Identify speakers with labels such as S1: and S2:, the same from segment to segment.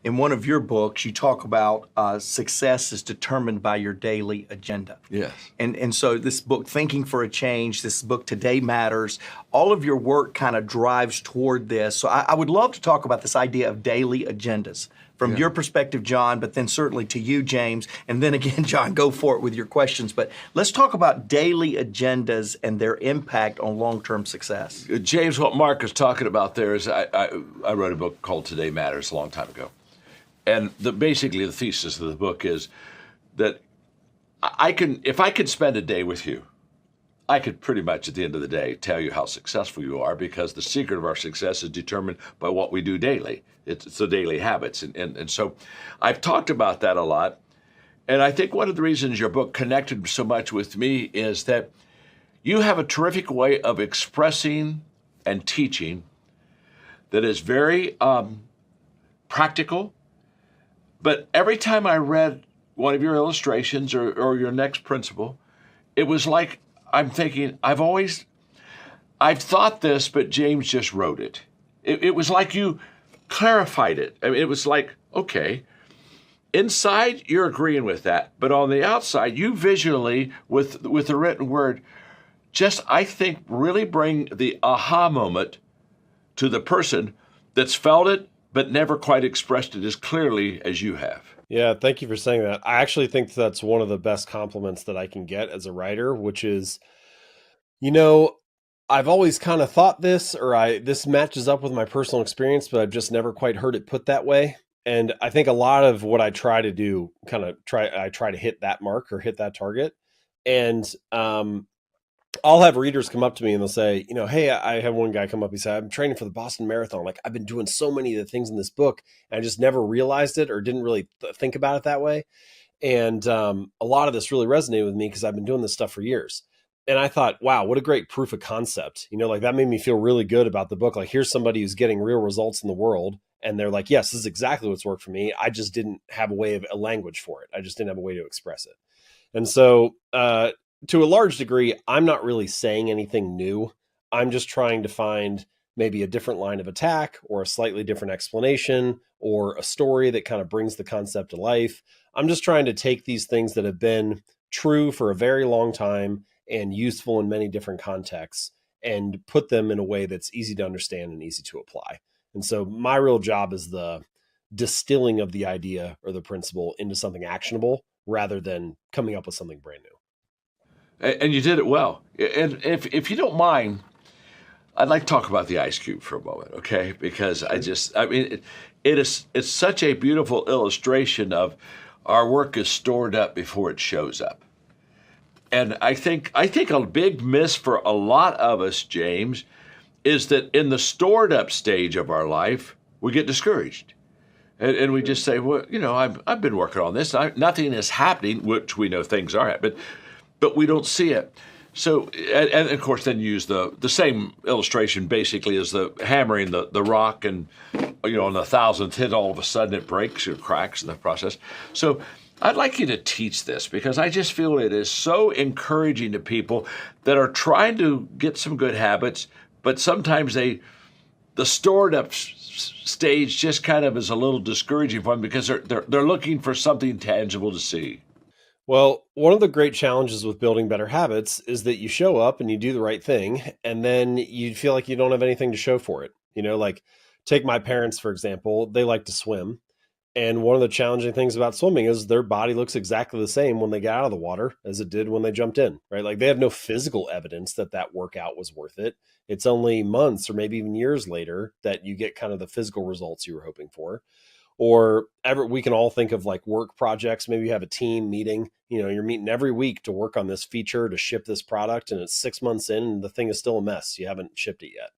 S1: in one of your books, you talk about success is determined by your daily agenda.
S2: Yes.
S1: And so this book, Thinking for a Change, this book, Today Matters, all of your work kind of drives toward this. So I would love to talk about this idea of daily agendas from your perspective, John, but then certainly to you, James. And then again, John, go for it with your questions. But let's talk about daily agendas and their impact on long-term success.
S2: James, what Mark is talking about there is I wrote a book called Today Matters a long time ago. And basically the thesis of the book is that if I could spend a day with you, I could pretty much at the end of the day tell you how successful you are, because the secret of our success is determined by what we do daily. It's the daily habits. And so I've talked about that a lot. And I think one of the reasons your book connected so much with me is that you have a terrific way of expressing and teaching that is very practical. But every time I read one of your illustrations or your next principle, it was like I'm thinking, I've thought this, but James just wrote it. It was like you clarified it. I mean, it was like, okay, inside you're agreeing with that, but on the outside, you visually, with the written word, just, I think, really bring the aha moment to the person that's felt it, but never quite expressed it as clearly as you have.
S3: Yeah, thank you for saying that. I actually think that's one of the best compliments that I can get as a writer, which is, I've always kind of thought this, or this matches up with my personal experience, but I've just never quite heard it put that way. And I think a lot of what I try to do, I try to hit that mark or hit that target. And I'll have readers come up to me and they'll say, hey, I have one guy come up. He said, I'm training for the Boston Marathon. Like, I've been doing so many of the things in this book, and I just never realized it or didn't really think about it that way. And a lot of this really resonated with me because I've been doing this stuff for years. And I thought, wow, what a great proof of concept. That made me feel really good about the book. Like, here's somebody who's getting real results in the world. And they're like, yes, this is exactly what's worked for me. I just didn't have a language for it. I just didn't have a way to express it. And so, to a large degree, I'm not really saying anything new. I'm just trying to find maybe a different line of attack or a slightly different explanation or a story that kind of brings the concept to life. I'm just trying to take these things that have been true for a very long time and useful in many different contexts and put them in a way that's easy to understand and easy to apply. And so my real job is the distilling of the idea or the principle into something actionable rather than coming up with something brand new.
S2: And you did it well. And if you don't mind, I'd like to talk about the ice cube for a moment, okay? Because it's such a beautiful illustration of our work is stored up before it shows up. And I think a big miss for a lot of us, James, is that in the stored up stage of our life, we get discouraged. And we just say, well, I've been working on this. Nothing is happening, which we know things are happening. But we don't see it. So, and of course, then use the same illustration basically as the hammering the rock, and on the 1,000th hit, all of a sudden it breaks or cracks in the process. So I'd like you to teach this, because I just feel it is so encouraging to people that are trying to get some good habits, but sometimes the stored up stage just kind of is a little discouraging for them because they're looking for something tangible to see.
S3: Well, one of the great challenges with building better habits is that you show up and you do the right thing, and then you feel like you don't have anything to show for it. Like, take my parents, for example. They like to swim. And one of the challenging things about swimming is their body looks exactly the same when they get out of the water as it did when they jumped in, right? Like, they have no physical evidence that workout was worth it. It's only months or maybe even years later that you get kind of the physical results you were hoping for. Or we can all think of like work projects. Maybe you have a team meeting, you're meeting every week to work on this feature to ship this product, and it's 6 months in and the thing is still a mess. You haven't shipped it yet.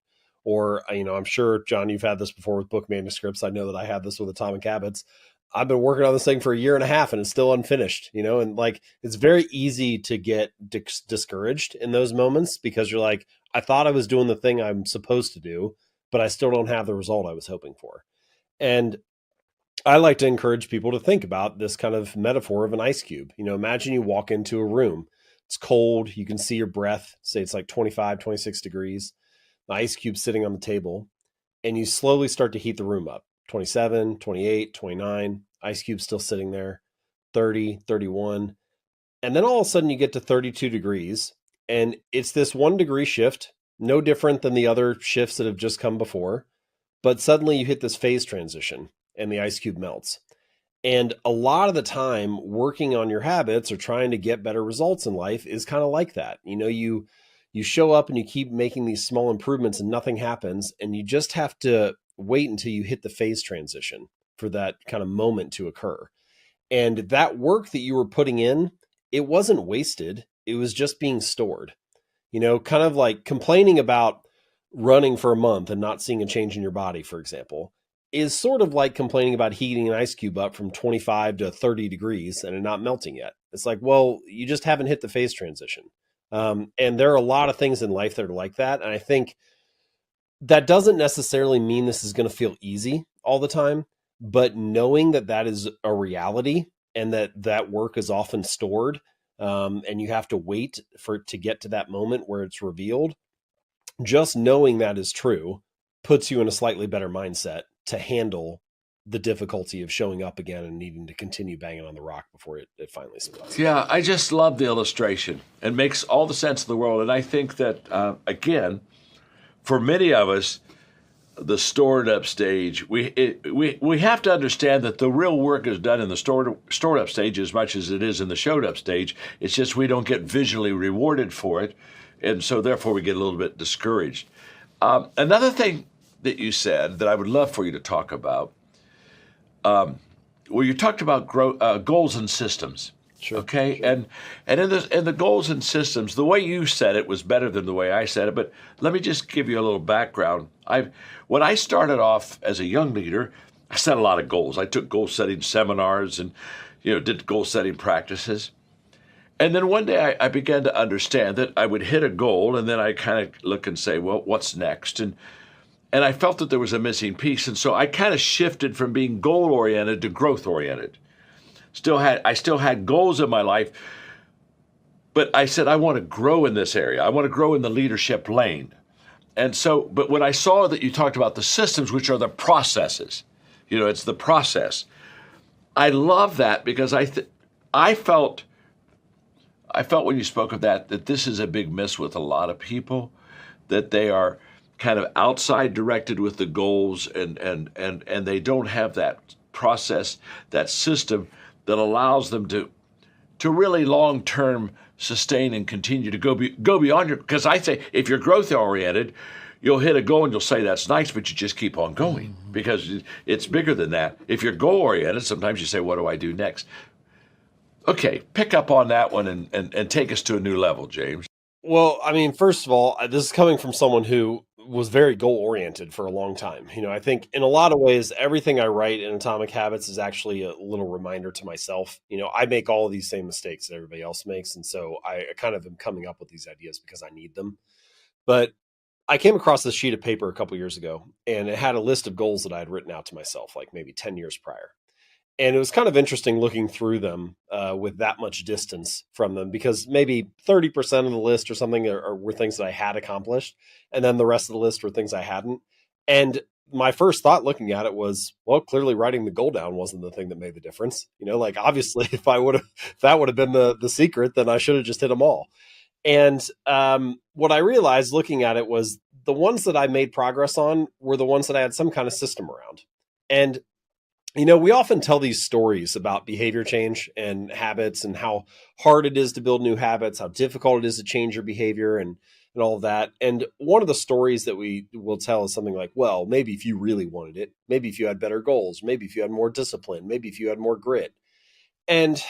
S3: Or, I'm sure, John, you've had this before with book manuscripts. I know that I had this with Atomic Habits. I've been working on this thing for a year and a half and it's still unfinished, and like, it's very easy to get discouraged in those moments because you're like, I thought I was doing the thing I'm supposed to do, but I still don't have the result I was hoping for. And I like to encourage people to think about this kind of metaphor of an ice cube. Imagine you walk into a room. It's cold. You can see your breath. Say it's like 25, 26 degrees. The ice cube sitting on the table. And you slowly start to heat the room up. 27, 28, 29, ice cube still sitting there, 30, 31. And then all of a sudden you get to 32 degrees and it's this 1 degree shift, no different than the other shifts that have just come before. But suddenly you hit this phase transition and the ice cube melts. And a lot of the time working on your habits or trying to get better results in life is kind of like that. You show up and you keep making these small improvements and nothing happens. And you just have to wait until you hit the phase transition for that kind of moment to occur. And that work that you were putting in, it wasn't wasted. It was just being stored, kind of like complaining about running for a month and not seeing a change in your body, for example, is sort of like complaining about heating an ice cube up from 25 to 30 degrees and it not melting yet. It's like, well, you just haven't hit the phase transition. And there are a lot of things in life that are like that. And I think that doesn't necessarily mean this is going to feel easy all the time, but knowing that that is a reality and that work is often stored, and you have to wait to get to that moment where it's revealed, just knowing that is true puts you in a slightly better mindset to handle the difficulty of showing up again and needing to continue banging on the rock before it finally splits.
S2: Yeah, I just love the illustration. It makes all the sense in the world. And I think that, again, for many of us, the stored up stage, we have to understand that the real work is done in the stored up stage as much as it is in the showed up stage. It's just we don't get visually rewarded for it. And so therefore we get a little bit discouraged. Another thing that you said that I would love for you to talk about, well, you talked about goals and systems.
S3: Sure.
S2: Okay.
S3: Sure.
S2: And in the goals and systems, the way you said it was better than the way I said it. But let me just give you a little background. When I started off as a young leader, I set a lot of goals. I took goal setting seminars and did goal setting practices. And then one day I began to understand that I would hit a goal and then I kind of look and say, well, what's next? And I felt that there was a missing piece. And so I kind of shifted from being goal-oriented to growth-oriented. I still had goals in my life, but I said, I want to grow in this area. I want to grow in the leadership lane. And so, but when I saw that you talked about the systems, which are the processes, it's the process. I love that because I felt when you spoke of that this is a big miss with a lot of people, that they are kind of outside directed with the goals and they don't have that process, that system that allows them to really long-term sustain and continue to go beyond because I say if you're growth-oriented, you'll hit a goal and you'll say that's nice, but you just keep on going because it's bigger than that. If you're goal-oriented, sometimes you say, what do I do next? Okay, pick up on that one and take us to a new level, James.
S3: Well, I mean, first of all, this is coming from someone who was very goal-oriented for a long time. I think in a lot of ways, everything I write in Atomic Habits is actually a little reminder to myself. I make all of these same mistakes that everybody else makes. And so I kind of am coming up with these ideas because I need them. But I came across this sheet of paper a couple years ago, and it had a list of goals that I had written out to myself, like maybe 10 years prior. And it was kind of interesting looking through them with that much distance from them, because maybe 30% of the list or something were things that I had accomplished. And then the rest of the list were things I hadn't. And my first thought looking at it was, well, clearly writing the goal down wasn't the thing that made the difference. Obviously, if that would have been the secret, then I should have just hit them all. And what I realized looking at it was the ones that I made progress on were the ones that I had some kind of system around. And we often tell these stories about behavior change and habits and how hard it is to build new habits, how difficult it is to change your behavior and all of that. And one of the stories that we will tell is something like, well, maybe if you really wanted it, maybe if you had better goals, maybe if you had more discipline, maybe if you had more grit. And,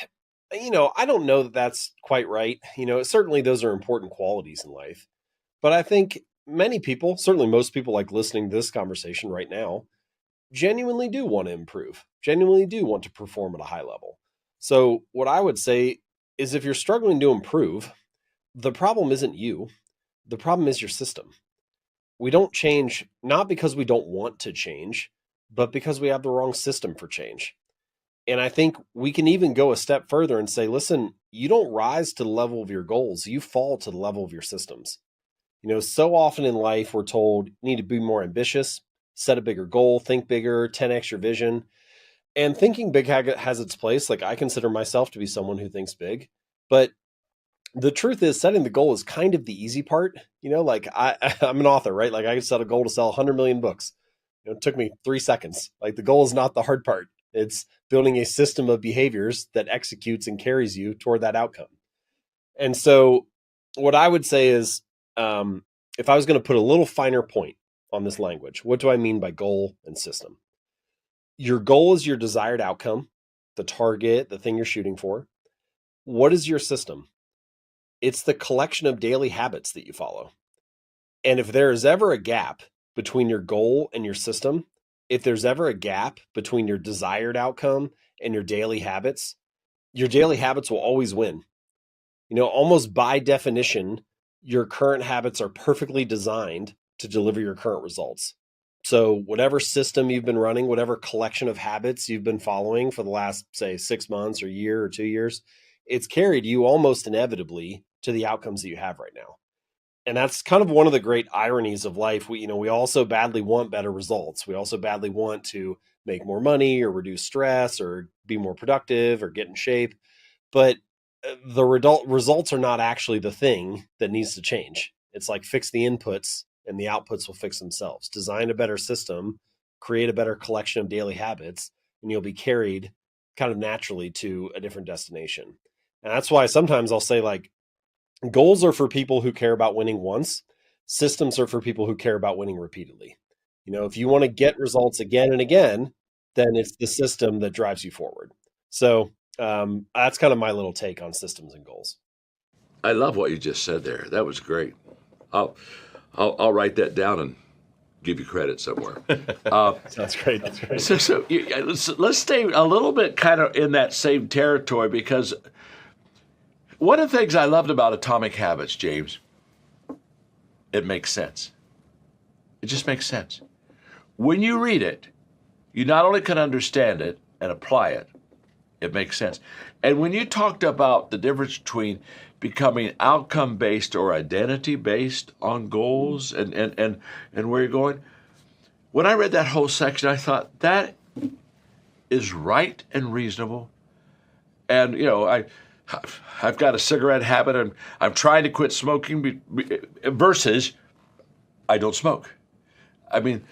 S3: I don't know that that's quite right. Certainly those are important qualities in life. But I think many people, certainly most people like listening to this conversation right now, genuinely do want to improve, genuinely do want to perform at a high level. So what I would say is if you're struggling to improve, the problem isn't you. The problem is your system. We don't change, not because we don't want to change, but because we have the wrong system for change. And I think we can even go a step further and say, listen, you don't rise to the level of your goals. You fall to the level of your systems. So often in life, we're told you need to be more ambitious, set a bigger goal, think bigger, 10x your vision. And thinking big has its place. Like, I consider myself to be someone who thinks big, but the truth is setting the goal is kind of the easy part. Like I'm an author, right? Like, I set a goal to sell 100 million books. It took me 3 seconds. Like, the goal is not the hard part. It's building a system of behaviors that executes and carries you toward that outcome. And so what I would say is, if I was going to put a little finer point on this language, what do I mean by goal and system? Your goal is your desired outcome, the target, the thing you're shooting for. What is your system? It's the collection of daily habits that you follow. And if there is ever a gap between your goal and your system, if there's ever a gap between your desired outcome and your daily habits will always win. Almost by definition, your current habits are perfectly designed to deliver your current results. So whatever system you've been running, whatever collection of habits you've been following for the last, say, 6 months or year or 2 years, it's carried you almost inevitably to the outcomes that you have right now. And that's kind of one of the great ironies of life. We also badly want better results. We also badly want to make more money or reduce stress or be more productive or get in shape. But the results are not actually the thing that needs to change. It's like, fix the inputs and the outputs will fix themselves. Design a better system, create a better collection of daily habits, and you'll be carried kind of naturally to a different destination. And that's why sometimes I'll say, like, goals are for people who care about winning once. Systems are for people who care about winning repeatedly. If you want to get results again and again, then it's the system that drives you forward. So that's kind of my little take on systems and goals.
S2: I love what you just said there. That was great. I'll write that down and give you credit somewhere.
S3: That's great. That's great.
S2: So let's stay a little bit kind of in that same territory, because one of the things I loved about Atomic Habits, James, it makes sense. It just makes sense. When you read it, you not only can understand it and apply it, it makes sense. And when you talked about the difference between becoming outcome-based or identity-based on goals and where you're going, when I read that whole section, I thought, that is right and reasonable. And, I've got a cigarette habit and I'm trying to quit smoking versus I don't smoke. I mean,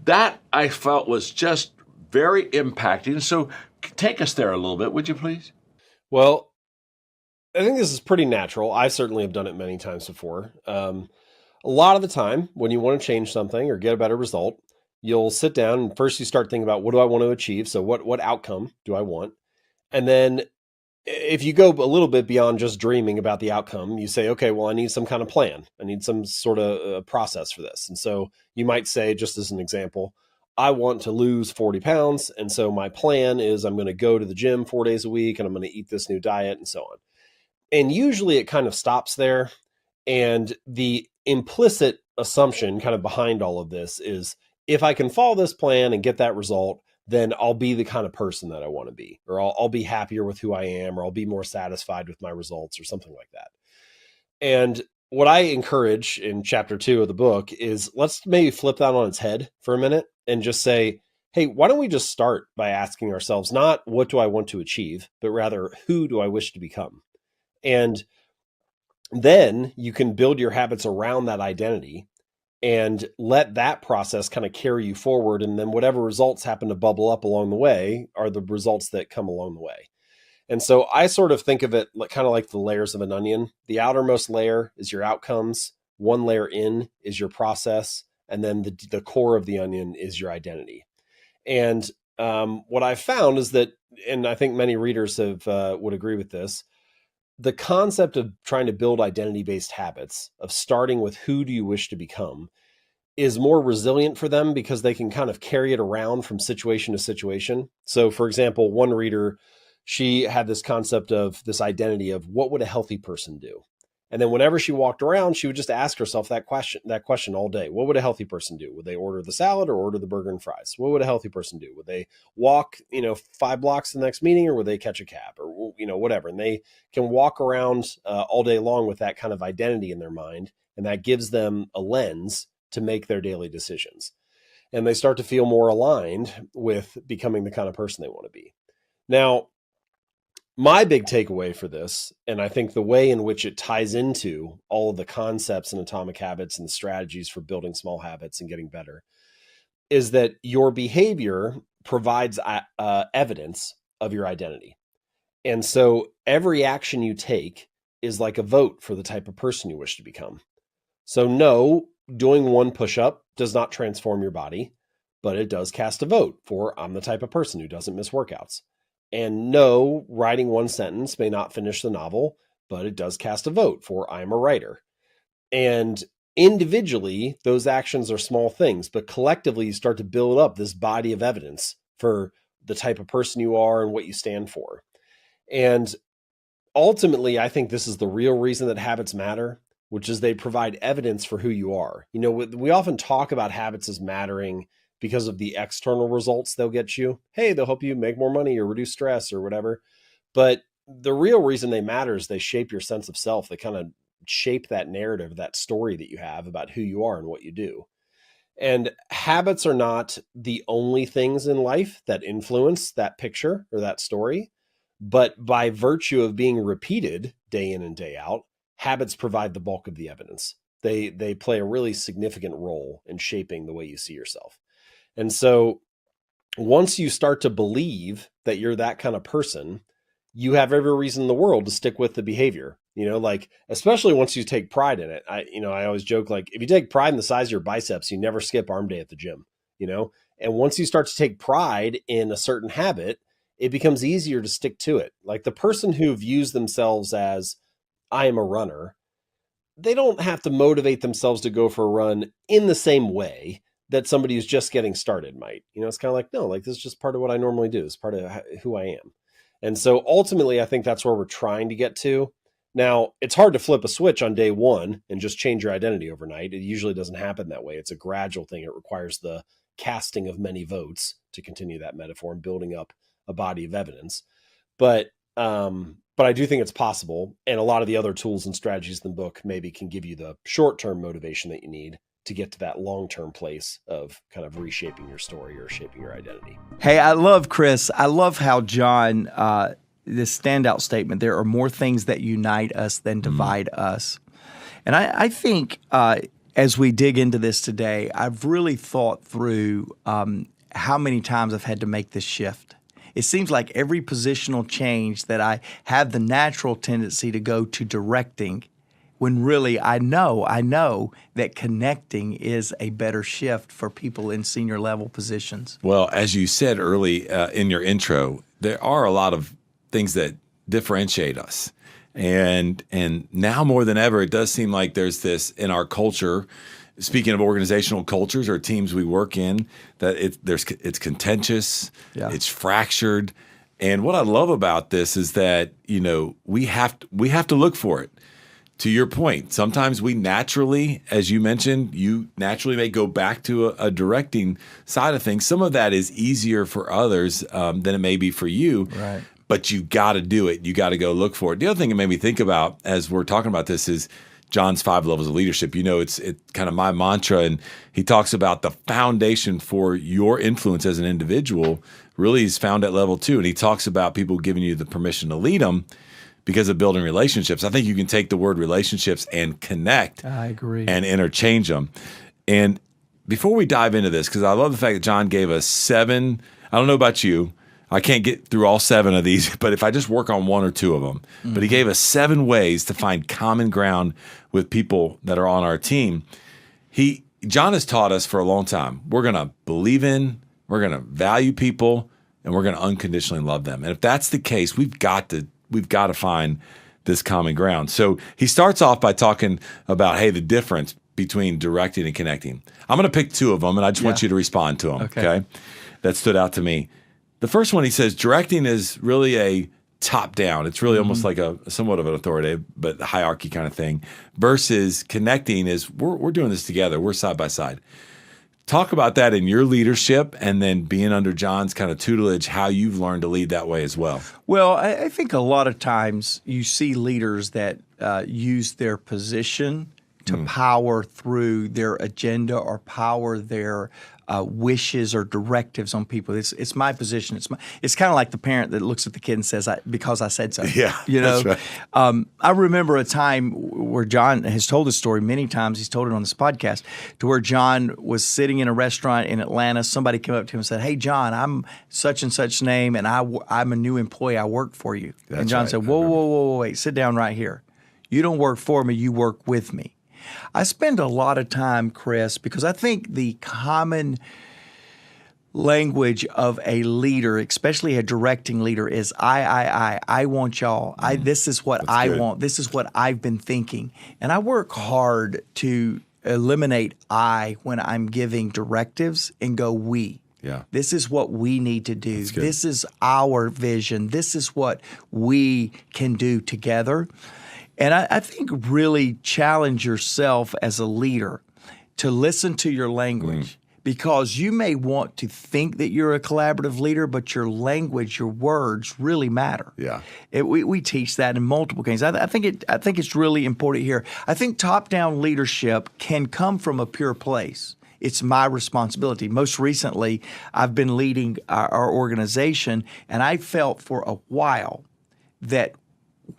S2: that I felt was just very impacting. So take us there a little bit, would you please?
S3: Well, I think this is pretty natural. I certainly have done it many times before. A lot of the time when you want to change something or get a better result, you'll sit down and first you start thinking about, what do I want to achieve? So what outcome do I want? And then if you go a little bit beyond just dreaming about the outcome, you say, okay, well, I need some kind of plan. I need some sort of process for this. And so you might say, just as an example, I want to lose 40 pounds. And so my plan is I'm going to go to the gym 4 days a week and I'm going to eat this new diet and so on. And usually it kind of stops there. And the implicit assumption kind of behind all of this is, if I can follow this plan and get that result, then I'll be the kind of person that I want to be, or I'll be happier with who I am, or I'll be more satisfied with my results or something like that. And what I encourage in chapter 2 of the book is, let's maybe flip that on its head for a minute and just say, hey, why don't we just start by asking ourselves, not what do I want to achieve, but rather, who do I wish to become? And then you can build your habits around that identity and let that process kind of carry you forward. And then whatever results happen to bubble up along the way are the results that come along the way. And so I sort of think of it kind of like the layers of an onion. The outermost layer is your outcomes. One layer in is your process. And then the core of the onion is your identity. And what I've found is that, and I think many readers would agree with this, the concept of trying to build identity-based habits, of starting with who do you wish to become, is more resilient for them because they can kind of carry it around from situation to situation. So for example, one reader, she had this concept of this identity of, what would a healthy person do? And then whenever she walked around, she would just ask herself that question all day. What would a healthy person do? Would they order the salad or order the burger and fries? What would a healthy person do? Would they walk, 5 blocks to the next meeting, or would they catch a cab, or, whatever? And they can walk around all day long with that kind of identity in their mind. And that gives them a lens to make their daily decisions. and they start to feel more aligned with becoming the kind of person they want to be. Now, my big takeaway for this, and I think the way in which it ties into all of the concepts in Atomic Habits and the strategies for building small habits and getting better, is that your behavior provides evidence of your identity. And so every action you take is like a vote for the type of person you wish to become. So no, doing one push-up does not transform your body, but it does cast a vote for I'm the type of person who doesn't miss workouts. And no, writing one sentence may not finish the novel, but it does cast a vote for I'm a writer. And individually, those actions are small things, but collectively you start to build up this body of evidence for the type of person you are and what you stand for. And ultimately, I think this is the real reason that habits matter, which is they provide evidence for who you are. You know, we often talk about habits as mattering because of the external results they'll get you. Hey, they'll help you make more money or reduce stress or whatever. But the real reason they matter is they shape your sense of self. They kind of shape that narrative, that story that you have about who you are and what you do. And habits are not the only things in life that influence that picture or that story. But by virtue of being repeated day in and day out, habits provide the bulk of the evidence. They play a really significant role in shaping the way you see yourself. And so once you start to believe that you're that kind of person, you have every reason in the world to stick with the behavior, you know, like, especially once you take pride in it. I always joke, like, if you take pride in the size of your biceps, you never skip arm day at the gym, you know, and once you start to take pride in a certain habit, it becomes easier to stick to it. Like the person who views themselves as I am a runner, they don't have to motivate themselves to go for a run in the same way that somebody who's just getting started might. You know, it's kind of like, no, like this is just part of what I normally do. It's part of who I am. And so ultimately, I think that's where we're trying to get to. Now, it's hard to flip a switch on day one and just change your identity overnight. It usually doesn't happen that way. It's a gradual thing. It requires the casting of many votes, to continue that metaphor, and building up a body of evidence. But I do think it's possible. And a lot of the other tools and strategies in the book maybe can give you the short-term motivation that you need to get to that long-term place of kind of reshaping your story or shaping your identity.
S1: Hey, I love how John, this standout statement, there are more things that unite us than divide us. And I think as we dig into this today, I've really thought through how many times I've had to make this shift. It seems like every positional change that I have the natural tendency to go to directing, when really I know that connecting is a better shift for people in senior level positions.
S4: Well, as you said early in your intro, there are a lot of things that differentiate us. And now more than ever, it does seem like there's this in our culture. Speaking of organizational cultures or teams we work in, that it's contentious, it's fractured, and what I love about this is that we have to look for it. To your point, sometimes we naturally, as you mentioned, may go back to a directing side of things. Some of that is easier for others than it may be for you.
S1: Right.
S4: But you got to do it. You got to go look for it. The other thing it made me think about as we're talking about this is John's 5 levels of leadership. It's kind of my mantra, and he talks about the foundation for your influence as an individual really is found at level 2. And he talks about people giving you the permission to lead them because of building relationships. I think you can take the word relationships and connect.
S1: I agree.
S4: And interchange them. And before we dive into this, because I love the fact that John gave us 7, I don't know about you, I can't get through all 7 of these, but if I just work on 1 or 2 of them. But he gave us 7 ways to find common ground with people that are on our team. John has taught us for a long time, we're going to believe in, we're going to value people, and we're going to unconditionally love them. And if that's the case, we've got to find this common ground. So he starts off by talking about, hey, the difference between directing and connecting. I'm going to pick 2 of them, and I just want you to respond to them, okay? That stood out to me. The first one, he says, directing is really a top-down. It's really almost like a somewhat of an authoritative, but hierarchy kind of thing, versus connecting is we're doing this together. We're side by side. Talk about that in your leadership and then being under John's kind of tutelage, how you've learned to lead that way as well.
S1: Well, I think a lot of times you see leaders that use their position to power through their agenda or power their wishes or directives on people. It's my position. It's kind of like the parent that looks at the kid and says, "Because I said so."
S4: Yeah,
S1: you know.
S4: that's right.
S1: I remember a time where John has told this story many times. He's told it on this podcast, to where John was sitting in a restaurant in Atlanta. Somebody came up to him and said, "Hey, John, I'm such and such name, and I'm a new employee. I work for you."
S4: That's
S1: and John
S4: right.
S1: said, "Whoa, wait, sit down right here. You don't work for me. You work with me." I spend a lot of time, Chris, because I think the common language of a leader, especially a directing leader, is I want y'all. This is what I
S4: good.
S1: want. This is what I've been thinking. And I work hard to eliminate I when I'm giving directives and go we.
S4: Yeah.
S1: This is what we need to do.
S4: That's good.
S1: This is our vision. This is what we can do together. And I think really challenge yourself as a leader to listen to your language, because you may want to think that you're a collaborative leader, but your language, your words really matter.
S4: Yeah.
S1: We teach that in multiple cases. I think it's really important here. I think top-down leadership can come from a pure place. It's my responsibility. Most recently, I've been leading our organization, and I felt for a while that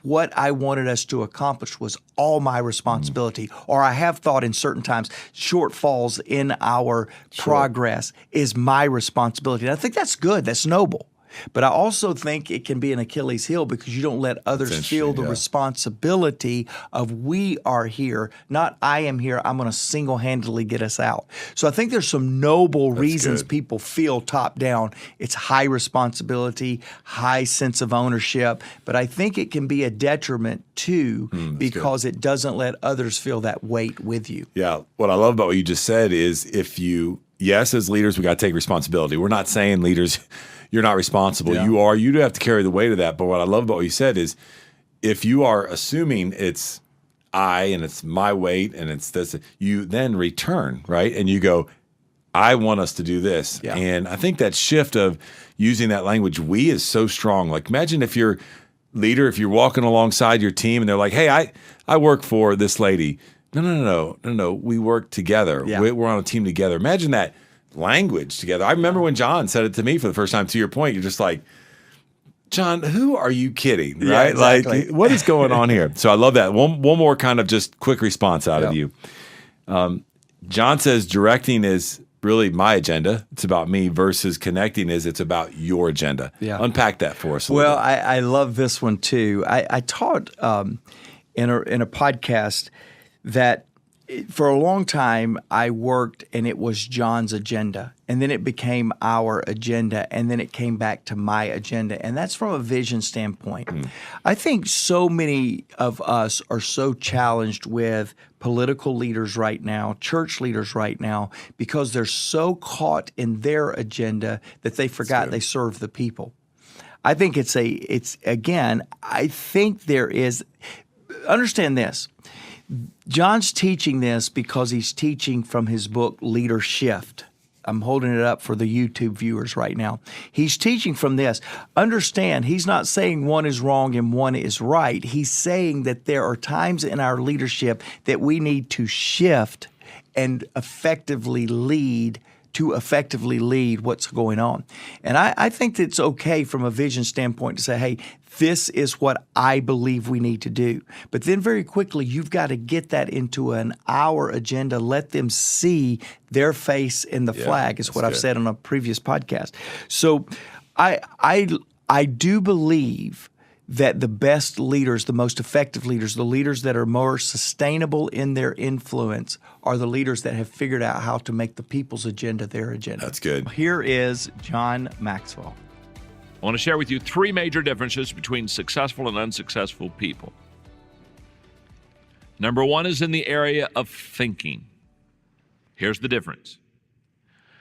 S1: what I wanted us to accomplish was all my responsibility, or I have thought in certain times shortfalls in our progress is my responsibility. And I think that's good. That's noble. But I also think it can be an Achilles heel because you don't let others feel the responsibility of we are here, not I am here. I'm going to single-handedly get us out. So I think there's some noble reasons people feel top down. It's high responsibility, high sense of ownership, but I think it can be a detriment too because it doesn't let others feel that weight with you.
S4: Yeah. What I love about what you just said is yes, as leaders, we got to take responsibility. We're not saying leaders, you're not responsible.
S1: Yeah.
S4: You do have to carry the weight of that. But what I love about what you said is if you are assuming it's I and it's my weight and it's this, you then return, right? And you go, I want us to do this.
S1: Yeah.
S4: And I think that shift of using that language, we, is so strong. Like imagine if you're leader, if you're walking alongside your team and they're like, hey, I work for this lady. No. We work together.
S1: Yeah.
S4: We're on a team together. Imagine that language together. I remember when John said it to me for the first time. To your point, you're just like, John, who are you kidding? Right?
S1: Yeah, exactly.
S4: Like, what is going on here? So I love that. One more kind of just quick response out of you. John says directing is really my agenda. It's about me versus connecting it's about your agenda.
S1: Yeah.
S4: Unpack that for us a little bit.
S1: I love this one too. I taught in a podcast that for a long time I worked and it was John's agenda, and then it became our agenda, and then it came back to my agenda, and that's from a vision standpoint. I think so many of us are so challenged with political leaders right now, church leaders right now, because they're so caught in their agenda that they forgot they serve the people. I think I think there is, understand this. John's teaching this because he's teaching from his book, Leader Shift. I'm holding it up for the YouTube viewers right now. He's teaching from this. Understand, he's not saying one is wrong and one is right. He's saying that there are times in our leadership that we need to shift and effectively lead what's going on. And I think that it's okay from a vision standpoint to say, hey, this is what I believe we need to do. But then very quickly, you've got to get that into our agenda. Let them see their face in the flag, is what I've said on a previous podcast. So I do believe that the best leaders, the most effective leaders, the leaders that are more sustainable in their influence are the leaders that have figured out how to make the people's agenda their agenda.
S4: That's good.
S1: Here is John Maxwell.
S2: I want to share with you 3 major differences between successful and unsuccessful people. Number 1 is in the area of thinking. Here's the difference.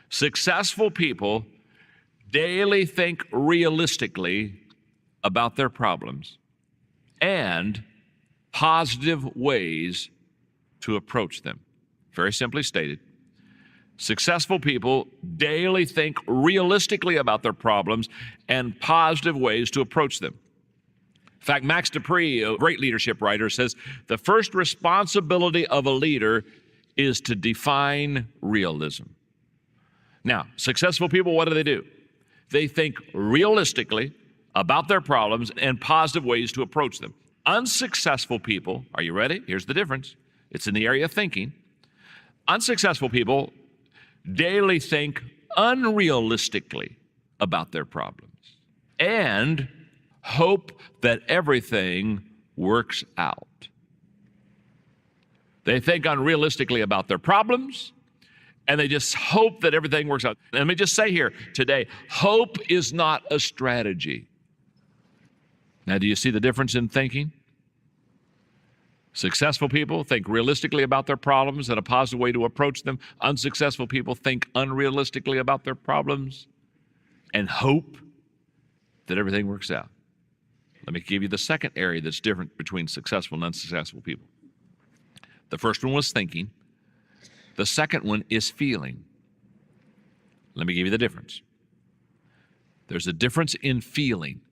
S2: Successful people daily think realistically about their problems and positive ways to approach them. Very simply stated, successful people daily think realistically about their problems and positive ways to approach them. In fact, Max Dupree, a great leadership writer, says the first responsibility of a leader is to define realism. Now, successful people, what do? They think realistically about their problems and positive ways to approach them. Unsuccessful people, are you ready? Here's the difference. It's in the area of thinking. Unsuccessful people daily think unrealistically about their problems and hope that everything works out. They think unrealistically about their problems, and they just hope that everything works out. Let me just say here today, hope is not a strategy. Now, do you see the difference in thinking? Successful people think realistically about their problems and a positive way to approach them. Unsuccessful people think unrealistically about their problems and hope that everything works out. Let me give you the second area that's different between successful and unsuccessful people. The first one was thinking. The second one is feeling. Let me give you the difference. There's a difference in feeling.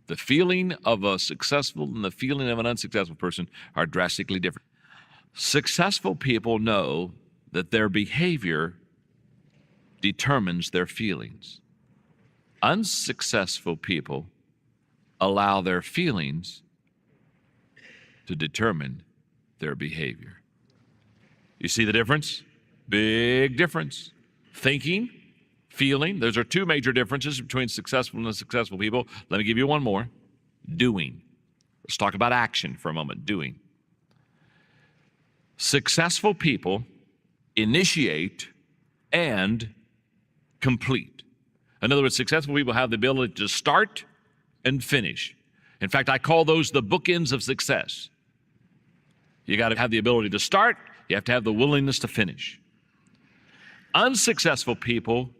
S2: The feeling of a successful and the feeling of an unsuccessful person are drastically different. Successful people know that their behavior determines their feelings. Unsuccessful people allow their feelings to determine their behavior. You see the difference? Big difference. Thinking, feeling, those are two major differences between successful and unsuccessful people. Let me give you one more. Doing. Let's talk about action for a moment. Doing. Successful people initiate and complete. In other words, successful people have the ability to start and finish. In fact, I call those the bookends of success. You got to have the ability to start, you have to have the willingness to finish. Unsuccessful people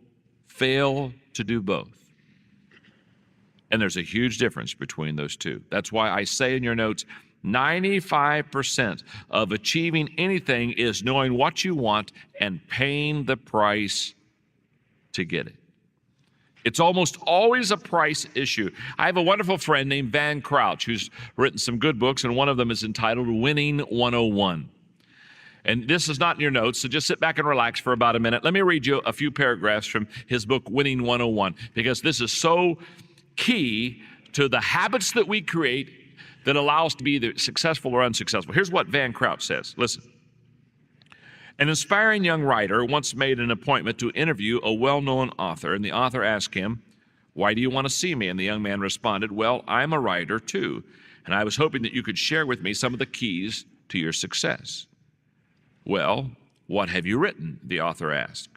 S2: fail to do both. And there's a huge difference between those two. That's why I say in your notes, 95% of achieving anything is knowing what you want and paying the price to get it. It's almost always a price issue. I have a wonderful friend named Van Crouch who's written some good books, and one of them is entitled Winning 101. And this is not in your notes, so just sit back and relax for about a minute. Let me read you a few paragraphs from his book, Winning 101, because this is so key to the habits that we create that allow us to be either successful or unsuccessful. Here's what Van Crouch says. Listen. An inspiring young writer once made an appointment to interview a well-known author, and the author asked him, "Why do you want to see me?" And the young man responded, "Well, I'm a writer too, and I was hoping that you could share with me some of the keys to your success." "Well, what have you written?" the author asked.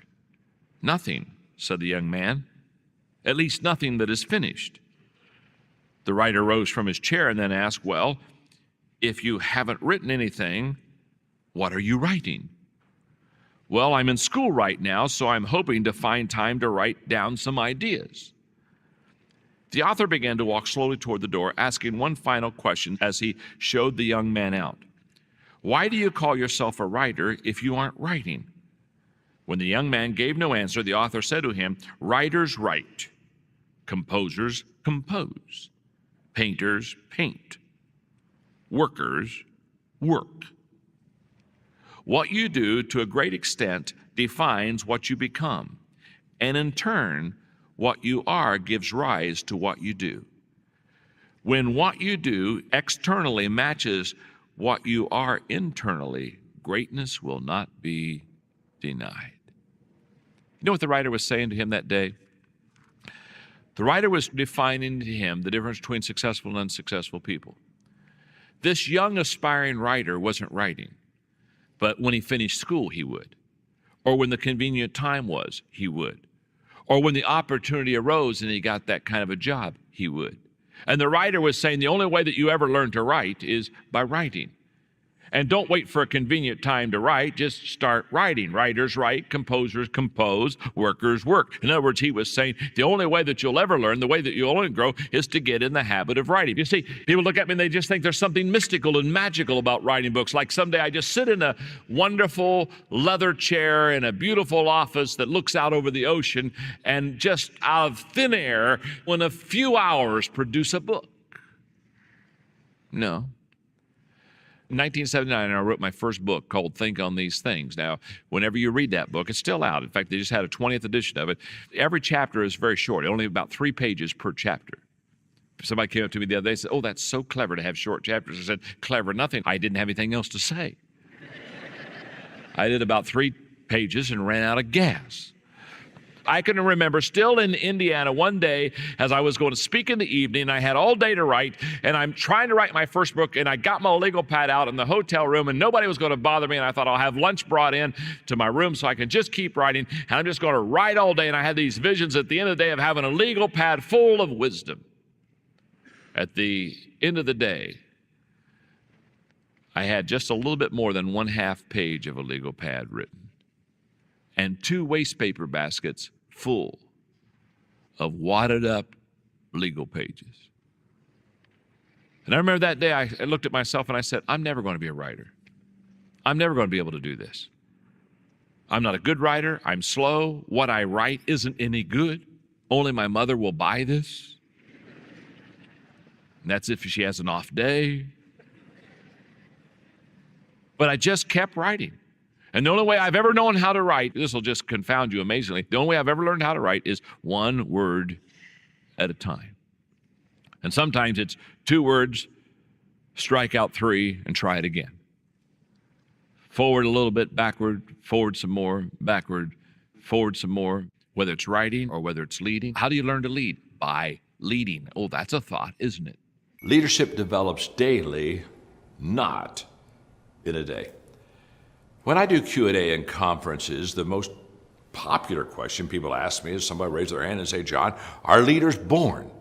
S2: "Nothing," said the young man, "at least nothing that is finished." The writer rose from his chair and then asked, "Well, if you haven't written anything, what are you writing?" "Well, I'm in school right now, so I'm hoping to find time to write down some ideas." The author began to walk slowly toward the door, asking one final question as he showed the young man out. "Why do you call yourself a writer if you aren't writing?" When the young man gave no answer, the author said to him, "Writers write, composers compose, painters paint, workers work. What you do, to a great extent, defines what you become, and in turn, what you are gives rise to what you do. When what you do externally matches what you are internally, greatness will not be denied." You know what the writer was saying to him that day? The writer was defining to him the difference between successful and unsuccessful people. This young aspiring writer wasn't writing. But when he finished school, he would. Or when the convenient time was, he would. Or when the opportunity arose and he got that kind of a job, he would. And the writer was saying the only way that you ever learn to write is by writing. And don't wait for a convenient time to write, just start writing. Writers write, composers compose, workers work. In other words, he was saying the only way that you'll ever learn, the way that you'll only grow, is to get in the habit of writing. You see, people look at me and they just think there's something mystical and magical about writing books. Like someday I just sit in a wonderful leather chair in a beautiful office that looks out over the ocean and just out of thin air, in a few hours, produce a book. No. In 1979, I wrote my first book called Think on These Things. Now, whenever you read that book, it's still out. In fact, they just had a 20th edition of it. Every chapter is very short, only about 3 pages per chapter. Somebody came up to me the other day and said, "Oh, that's so clever to have short chapters." I said, "Clever nothing. I didn't have anything else to say." I did about 3 pages and ran out of gas. I can remember still in Indiana one day as I was going to speak in the evening, I had all day to write, and I'm trying to write my first book, and I got my legal pad out in the hotel room, and nobody was going to bother me, and I thought I'll have lunch brought in to my room so I can just keep writing, and I'm just going to write all day, and I had these visions at the end of the day of having a legal pad full of wisdom. At the end of the day, I had just a little bit more than 1/2 page of a legal pad written, and 2 waste paper baskets full of wadded up legal pages. And I remember that day I looked at myself and I said, I'm never going to be a writer. I'm never going to be able to do this. I'm not a good writer. I'm slow. What I write isn't any good. Only my mother will buy this. And that's if she has an off day. But I just kept writing. And the only way I've ever known how to write, this will just confound you amazingly, the only way I've ever learned how to write is 1 word at a time. And sometimes it's 2 words, strike out 3, and try it again. Forward a little bit, backward, forward some more, backward, forward some more, whether it's writing or whether it's leading. How do you learn to lead? By leading. Oh, that's a thought, isn't it?
S5: Leadership develops daily, not in a day. When I do Q&A in conferences, the most popular question people ask me is somebody raise their hand and say, "John, are leaders born?"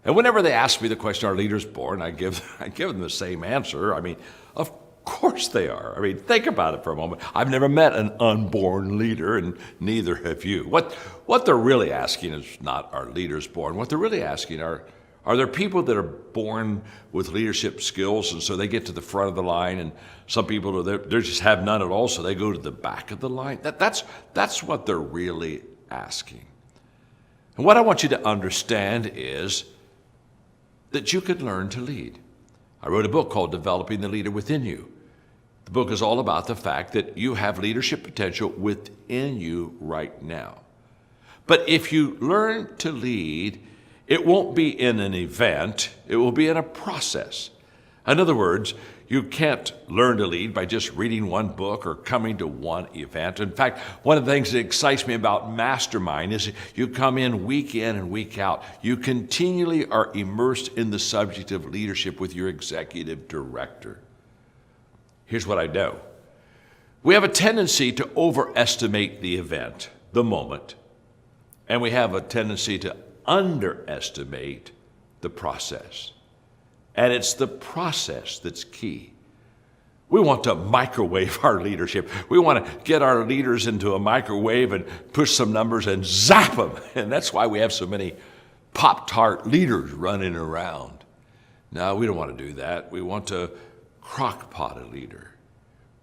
S5: And whenever they ask me the question, "Are leaders born?" I give them the same answer. I mean, of course they are. I mean, think about it for a moment. I've never met an unborn leader, and neither have you. What they're really asking is not, are leaders born? What they're really asking are there people that are born with leadership skills, and so they get to the front of the line, and some people they just have none at all, so they go to the back of the line? That's what they're really asking. And what I want you to understand is that you can learn to lead. I wrote a book called Developing the Leader Within You. The book is all about the fact that you have leadership potential within you right now. But if you learn to lead, it won't be in an event, it will be in a process. In other words, you can't learn to lead by just reading one book or coming to one event. In fact, one of the things that excites me about Mastermind is you come in and week out. You continually are immersed in the subject of leadership with your executive director. Here's what I know. We have a tendency to overestimate the event, the moment, and we have a tendency to underestimate the process. And it's the process that's key. We want to microwave our leadership. We want to get our leaders into a microwave and push some numbers and zap them. And that's why we have so many Pop-Tart leaders running around. No, we don't want to do that. We want to crock-pot a leader.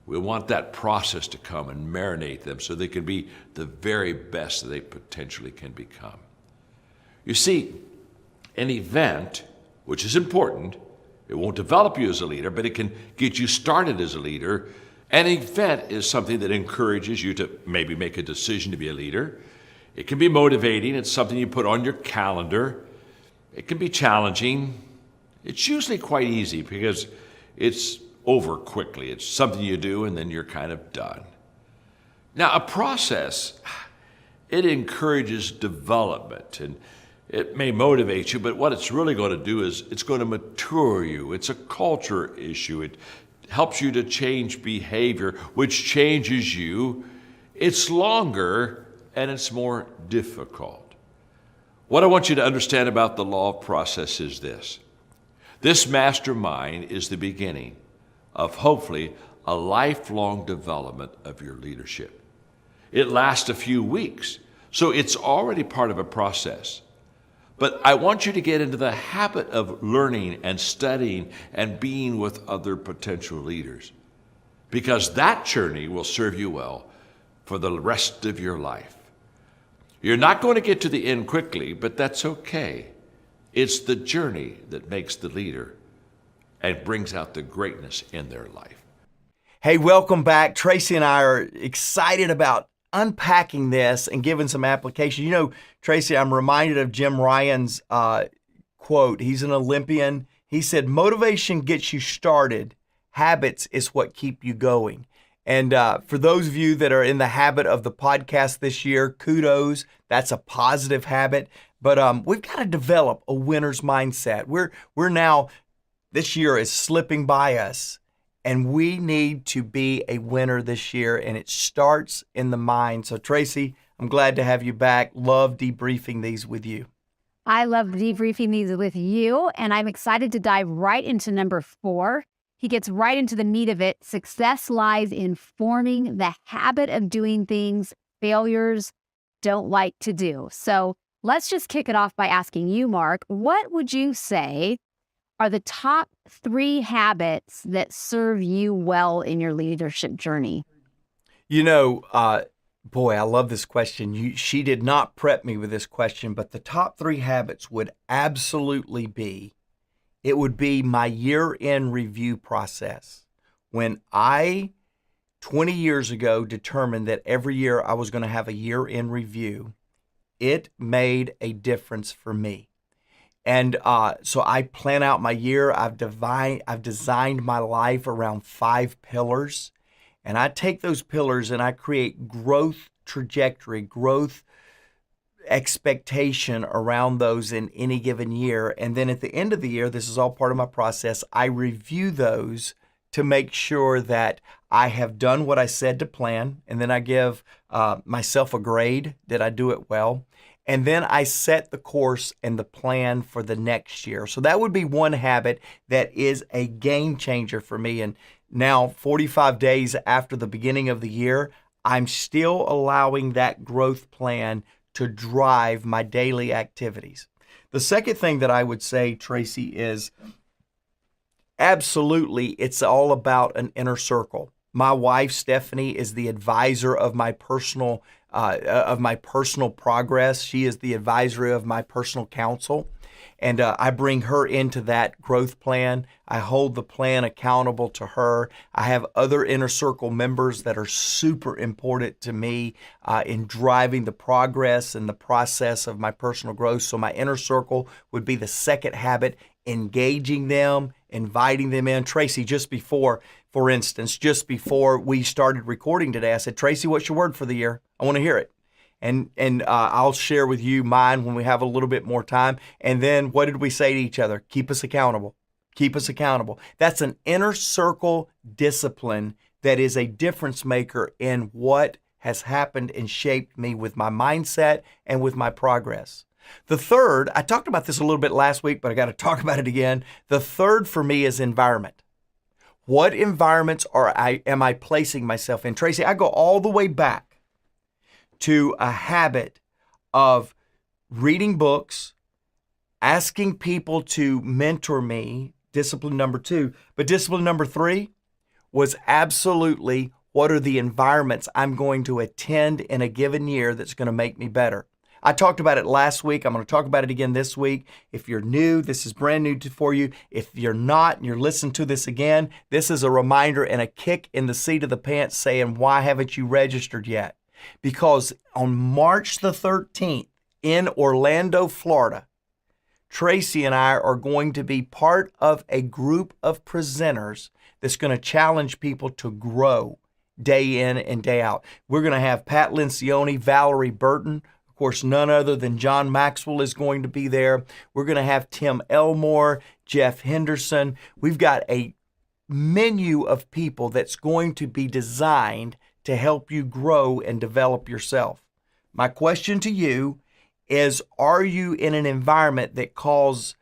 S5: We want that process to come and marinate them so they can be the very best that they potentially can become. You see, an event, which is important, it won't develop you as a leader, but it can get you started as a leader. An event is something that encourages you to maybe make a decision to be a leader. It can be motivating. It's something you put on your calendar. It can be challenging. It's usually quite easy because it's over quickly. It's something you do and then you're kind of done. Now, a process, it encourages development, and it may motivate you, but what it's really going to do is it's going to mature you. It's a culture issue. It helps you to change behavior, which changes you. It's longer and it's more difficult. What I want you to understand about the law of process is this. This mastermind is the beginning of hopefully a lifelong development of your leadership. It lasts a few weeks, so it's already part of a process. But I want you to get into the habit of learning and studying and being with other potential leaders, because that journey will serve you well for the rest of your life. You're not going to get to the end quickly, but that's okay. It's the journey that makes the leader. and brings out the greatness in their life.
S1: Hey, welcome back. Tracy and I are excited about unpacking this and giving some application. You know, Tracy, I'm reminded of Jim Ryan's quote. He's an Olympian. He said, motivation gets you started. Habits is what keep you going. And for those of you that are in the habit of the podcast this year, kudos. That's a positive habit. But we've got to develop a winner's mindset. We're now, this year is slipping by us. And we need to be a winner this year, and it starts in the mind. So, Tracy, I'm glad to have you back. Love debriefing these with you.
S6: I love debriefing these with you, and I'm excited to dive right into number 4. He gets right into the meat of it. Success lies in forming the habit of doing things failures don't like to do. So let's just kick it off by asking you, Mark, what would you say are the top 3 habits that serve you well in your leadership journey?
S1: You know, boy, I love this question. She did not prep me with this question, but the top 3 habits would absolutely be, it would be my year-end review process. When I, 20 years ago, determined that every year I was going to have a year-end review, it made a difference for me. And so I plan out my year. I've designed my life around 5 pillars. And I take those pillars and I create growth trajectory, growth expectation around those in any given year. And then at the end of the year, this is all part of my process, I review those to make sure that I have done what I said to plan. And then I give myself a grade. Did I do it well? And then I set the course and the plan for the next year. So that would be one habit that is a game changer for me. And now, 45 days after the beginning of the year, I'm still allowing that growth plan to drive my daily activities. The second thing that I would say, Tracy, is absolutely, it's all about an inner circle. My wife, Stephanie, is the advisor of my personal progress. She is the advisor of my personal counsel. And I bring her into that growth plan. I hold the plan accountable to her. I have other inner circle members that are super important to me in driving the progress and the process of my personal growth. So my inner circle would be the second habit, engaging them, inviting them in. Tracy, just before we started recording today, I said, Tracy, what's your word for the year? I want to hear it. And I'll share with you mine when we have a little bit more time. And then what did we say to each other? Keep us accountable. Keep us accountable. That's an inner circle discipline that is a difference maker in what has happened and shaped me with my mindset and with my progress. The third, I talked about this a little bit last week, but I got to talk about it again. The third for me is environment. What environments am I placing myself in? Tracy, I go all the way back to a habit of reading books, asking people to mentor me, discipline number 2. But discipline number 3 was absolutely, what are the environments I'm going to attend in a given year that's going to make me better? I talked about it last week. I'm going to talk about it again this week. If you're new, this is brand new for you. If you're not and you're listening to this again, this is a reminder and a kick in the seat of the pants saying, why haven't you registered yet? Because on March the 13th in Orlando, Florida, Tracy and I are going to be part of a group of presenters that's going to challenge people to grow day in and day out. We're going to have Pat Lencioni, Valerie Burton. Of course, none other than John Maxwell is going to be there. We're going to have Tim Elmore, Jeff Henderson. We've got a menu of people that's going to be designed to help you grow and develop yourself. My question to you is, are you in an environment that calls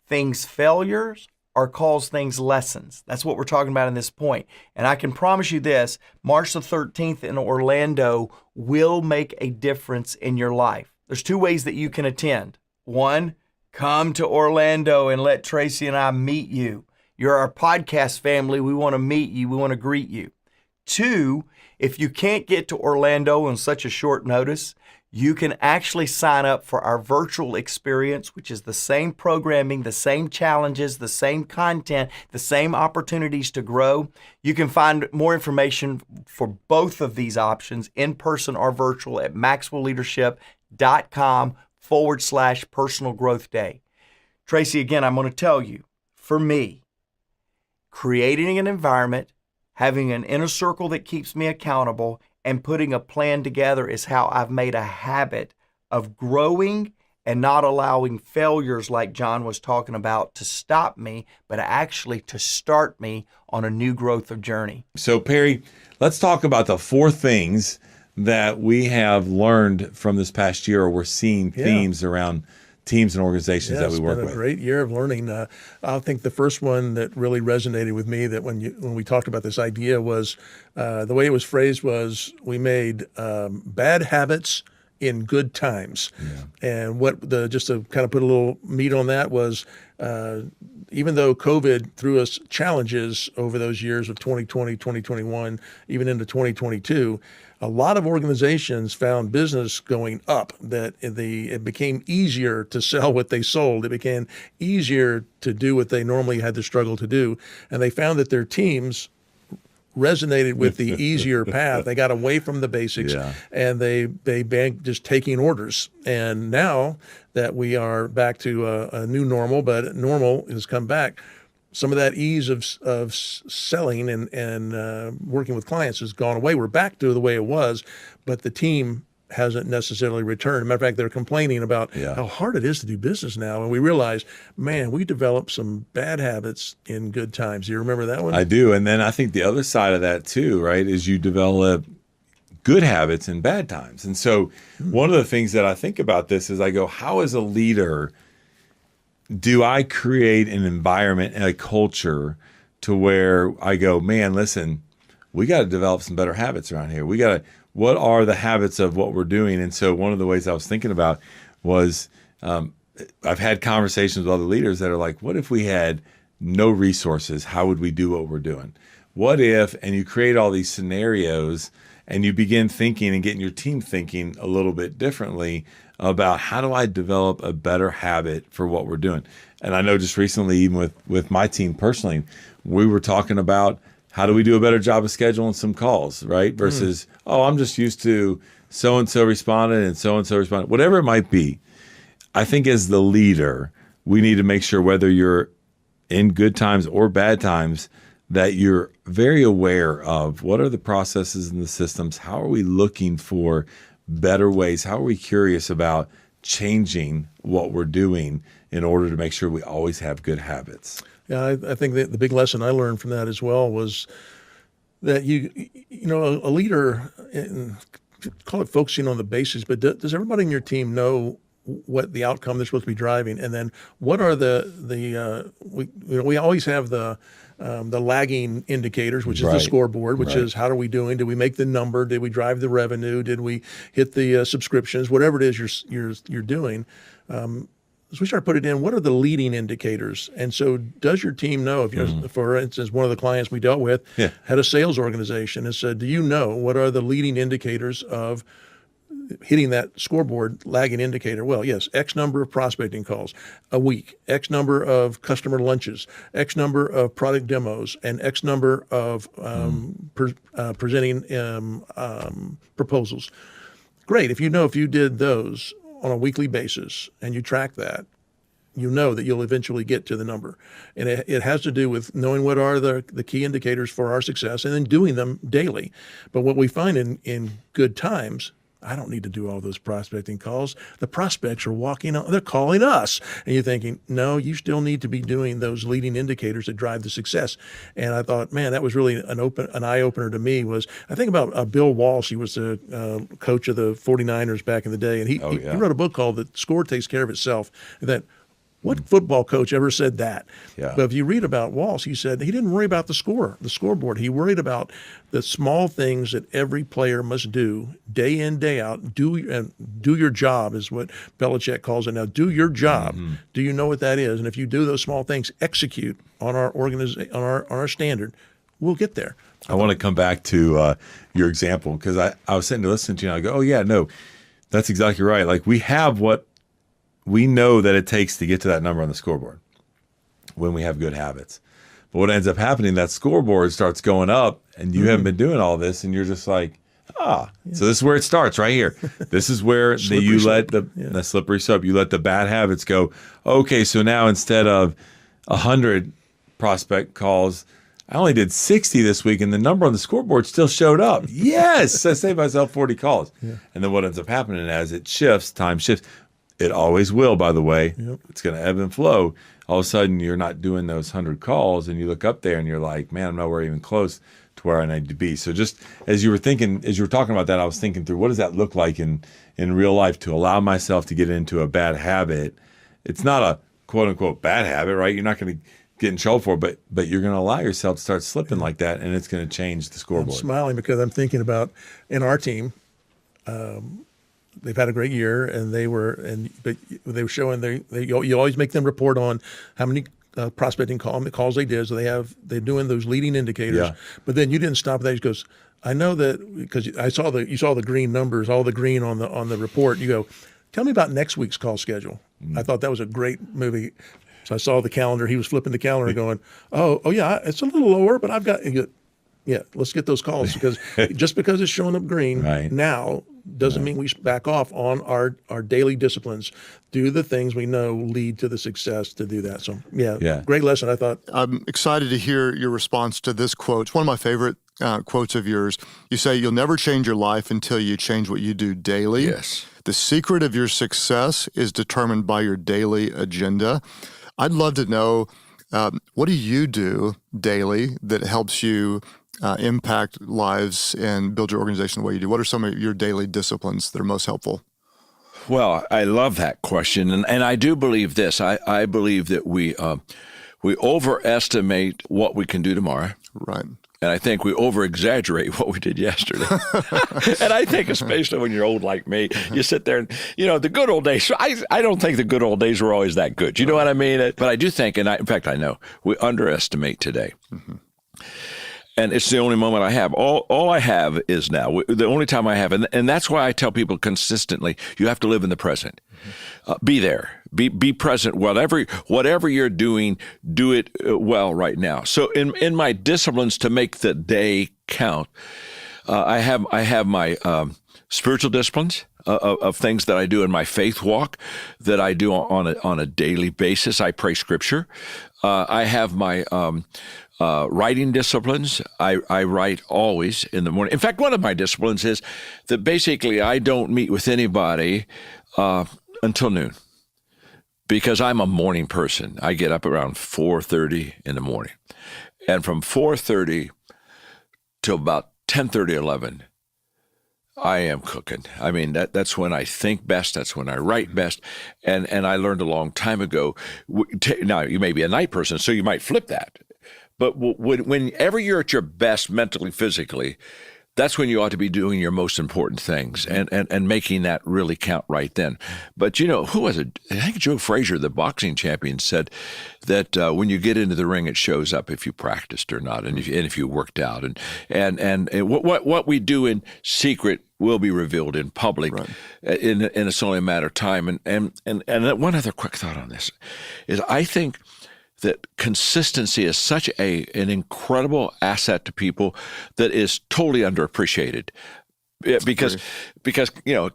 S1: things failures or calls things lessons? That's what we're talking about in this point. And I can promise you this, March the 13th in Orlando will make a difference in your life. There's 2 ways that you can attend. 1, come to Orlando and let Tracy and I meet you. You're our podcast family. We want to meet you. We want to greet you. 2, if you can't get to Orlando on such a short notice, you can actually sign up for our virtual experience, which is the same programming, the same challenges, the same content, the same opportunities to grow. You can find more information for both of these options, in person or virtual, at maxwellleadership.com/personal growth day. Tracy, again, I'm going to tell you, for me, creating an environment, having an inner circle that keeps me accountable, and putting a plan together is how I've made a habit of growing and not allowing failures like John was talking about to stop me, but actually to start me on a new growth of journey.
S4: So, Perry, let's talk about the 4 things that we have learned from this past year, or we're seeing themes around teams and organizations that we work with.
S7: It's been a great year of learning. I think the first one that really resonated with me, that when we talked about this idea, was the way it was phrased was, we made bad habits in good times. And just to kind of put a little meat on that was, even though COVID threw us challenges over those years of 2020, 2021, even into 2022, a lot of organizations found business going up, that it became easier to sell what they sold. It became easier to do what they normally had to struggle to do. And they found that their teams resonated with the easier path. They got away from the basics, and they began just taking orders. And now that we are back to a new normal, but normal has come back, some of that ease of selling and working with clients has gone away. We're back to the way it was, but the team hasn't necessarily returned. Matter of fact, they're complaining about how hard it is to do business now. And we realize, man, we developed some bad habits in good times. Do you remember that one?
S4: I do. And then I think the other side of that too, right, is you develop good habits in bad times. And so one of the things that I think about this is I go, how as a leader do I create an environment and a culture to where I go, man, listen, we got to develop some better habits around here. What are the habits of what we're doing? And so one of the ways I was thinking about was, I've had conversations with other leaders that are like, what if we had no resources? How would we do what we're doing? What if, and you create all these scenarios and you begin thinking and getting your team thinking a little bit differently about, how do I develop a better habit for what we're doing? And I know just recently, even with my team personally, we were talking about, how do we do a better job of scheduling some calls, right? Versus, I'm just used to so-and-so responded and so-and-so responded, whatever it might be. I think as the leader, we need to make sure, whether you're in good times or bad times, that you're very aware of what are the processes and the systems. How are we looking for better ways? How are we curious about changing what we're doing in order to make sure we always have good habits?
S7: Yeah, I think that the big lesson I learned from that as well was that a leader, call it focusing on the basics, but does everybody in your team know what the outcome they're supposed to be driving? And then what are we always have the lagging indicators, which is the scoreboard, which is, how are we doing? Did we make the number? Did we drive the revenue? Did we hit the subscriptions? Whatever it is you're doing. So we start putting in, what are the leading indicators? And so does your team know, if for instance, one of the clients we dealt with had a sales organization and said, do you know what are the leading indicators of hitting that scoreboard lagging indicator? Well, yes, X number of prospecting calls a week, X number of customer lunches, X number of product demos, and X number of presenting proposals. Great. If you did those on a weekly basis and you track that, you know that you'll eventually get to the number. And it has to do with knowing what are the key indicators for our success and then doing them daily. But what we find in good times, I don't need to do all those prospecting calls. The prospects are walking on, they're calling us. And you're thinking, no, you still need to be doing those leading indicators that drive the success. And I thought, man, that was really an eye-opener to me. Was I think about Bill Walsh. He was the coach of the 49ers back in the day. And he wrote a book called The Score Takes Care of Itself. That what football coach ever said that?
S4: Yeah.
S7: But if you read about Walsh, he said he didn't worry about the scoreboard. He worried about the small things that every player must do day in, day out. Do your job is what Belichick calls it now. Do your job. Mm-hmm. Do you know what that is? And if you do those small things, execute on our on our standard, we'll get there. I
S4: want to come back to your example, because I was sitting to listen to you and I go, That's exactly right. Like we have what we know that it takes to get to that number on the scoreboard when we have good habits. But what ends up happening, that scoreboard starts going up and you haven't been doing all this and you're just like, so this is where it starts right here. This is where you let the slippery slope, you let the bad habits go. Okay, so now instead of 100 prospect calls, I only did 60 this week and the number on the scoreboard still showed up. Yes, I saved myself 40 calls. Yeah. And then what ends up happening as it shifts, time shifts. It always will, by the way. Yep. It's going to ebb and flow. All of a sudden, you're not doing those 100 calls, and you look up there, and you're like, man, I'm nowhere even close to where I need to be. So just as you were talking about that, I was thinking through, what does that look like in real life to allow myself to get into a bad habit? It's not a quote-unquote bad habit, right? You're not going to get in trouble for it, but you're going to allow yourself to start slipping like that, and it's going to change the scoreboard.
S7: I'm smiling because I'm thinking about, in our team, they've had a great year, but they were showing you always make them report on how many prospecting calls they did. So they're doing those leading indicators.
S4: Yeah.
S7: But then you didn't stop there. He goes, I know that because you saw the green numbers, all the green on the report. You go, tell me about next week's call schedule. I thought that was a great movie. So I saw the calendar. He was flipping the calendar and going, oh yeah, it's a little lower, but I've got. Yeah, let's get those calls because just because it's showing up green now doesn't mean we back off on our daily disciplines. Do the things we know lead to the success to do that. So, great lesson, I thought.
S8: I'm excited to hear your response to this quote. It's one of my favorite quotes of yours. You say, you'll never change your life until you change what you do daily.
S2: Yes.
S8: The secret of your success is determined by your daily agenda. I'd love to know, what do you do daily that helps you impact lives and build your organization the way you do? What are some of your daily disciplines that are most helpful?
S2: Well, I love that question, and I do believe this. I believe that we overestimate what we can do tomorrow,
S8: right?
S2: And I think we over-exaggerate what we did yesterday. And I think especially when you're old like me, you sit there and, the good old days, I don't think the good old days were always that good. You know what I mean? But I do think, in fact, I know, we underestimate today. Mm-hmm. And it's the only moment I have. All I have is now. The only time I have. And that's why I tell people consistently, you have to live in the present. Be there. Be present. Whatever you're doing, do it well right now. So in my disciplines to make the day count, I have my spiritual disciplines of things that I do in my faith walk that I do on a daily basis. I pray scripture. I have my writing disciplines. I write always in the morning. In fact, one of my disciplines is that basically I don't meet with anybody until noon because I'm a morning person. I get up around 4:30 in the morning. And from 4:30 till about 10:30, 11, I am cooking. I mean, that's when I think best. That's when I write best. And I learned a long time ago. Now, you may be a night person, so you might flip that. But whenever you're at your best mentally, physically, that's when you ought to be doing your most important things and making that really count right then. But who was it? I think Joe Frazier, the boxing champion, said that when you get into the ring, it shows up if you practiced or not, and if you worked out. And what we do in secret will be revealed in public, right. And it's only a matter of time. And one other quick thought on this is I think that consistency is such an incredible asset to people that is totally underappreciated. Because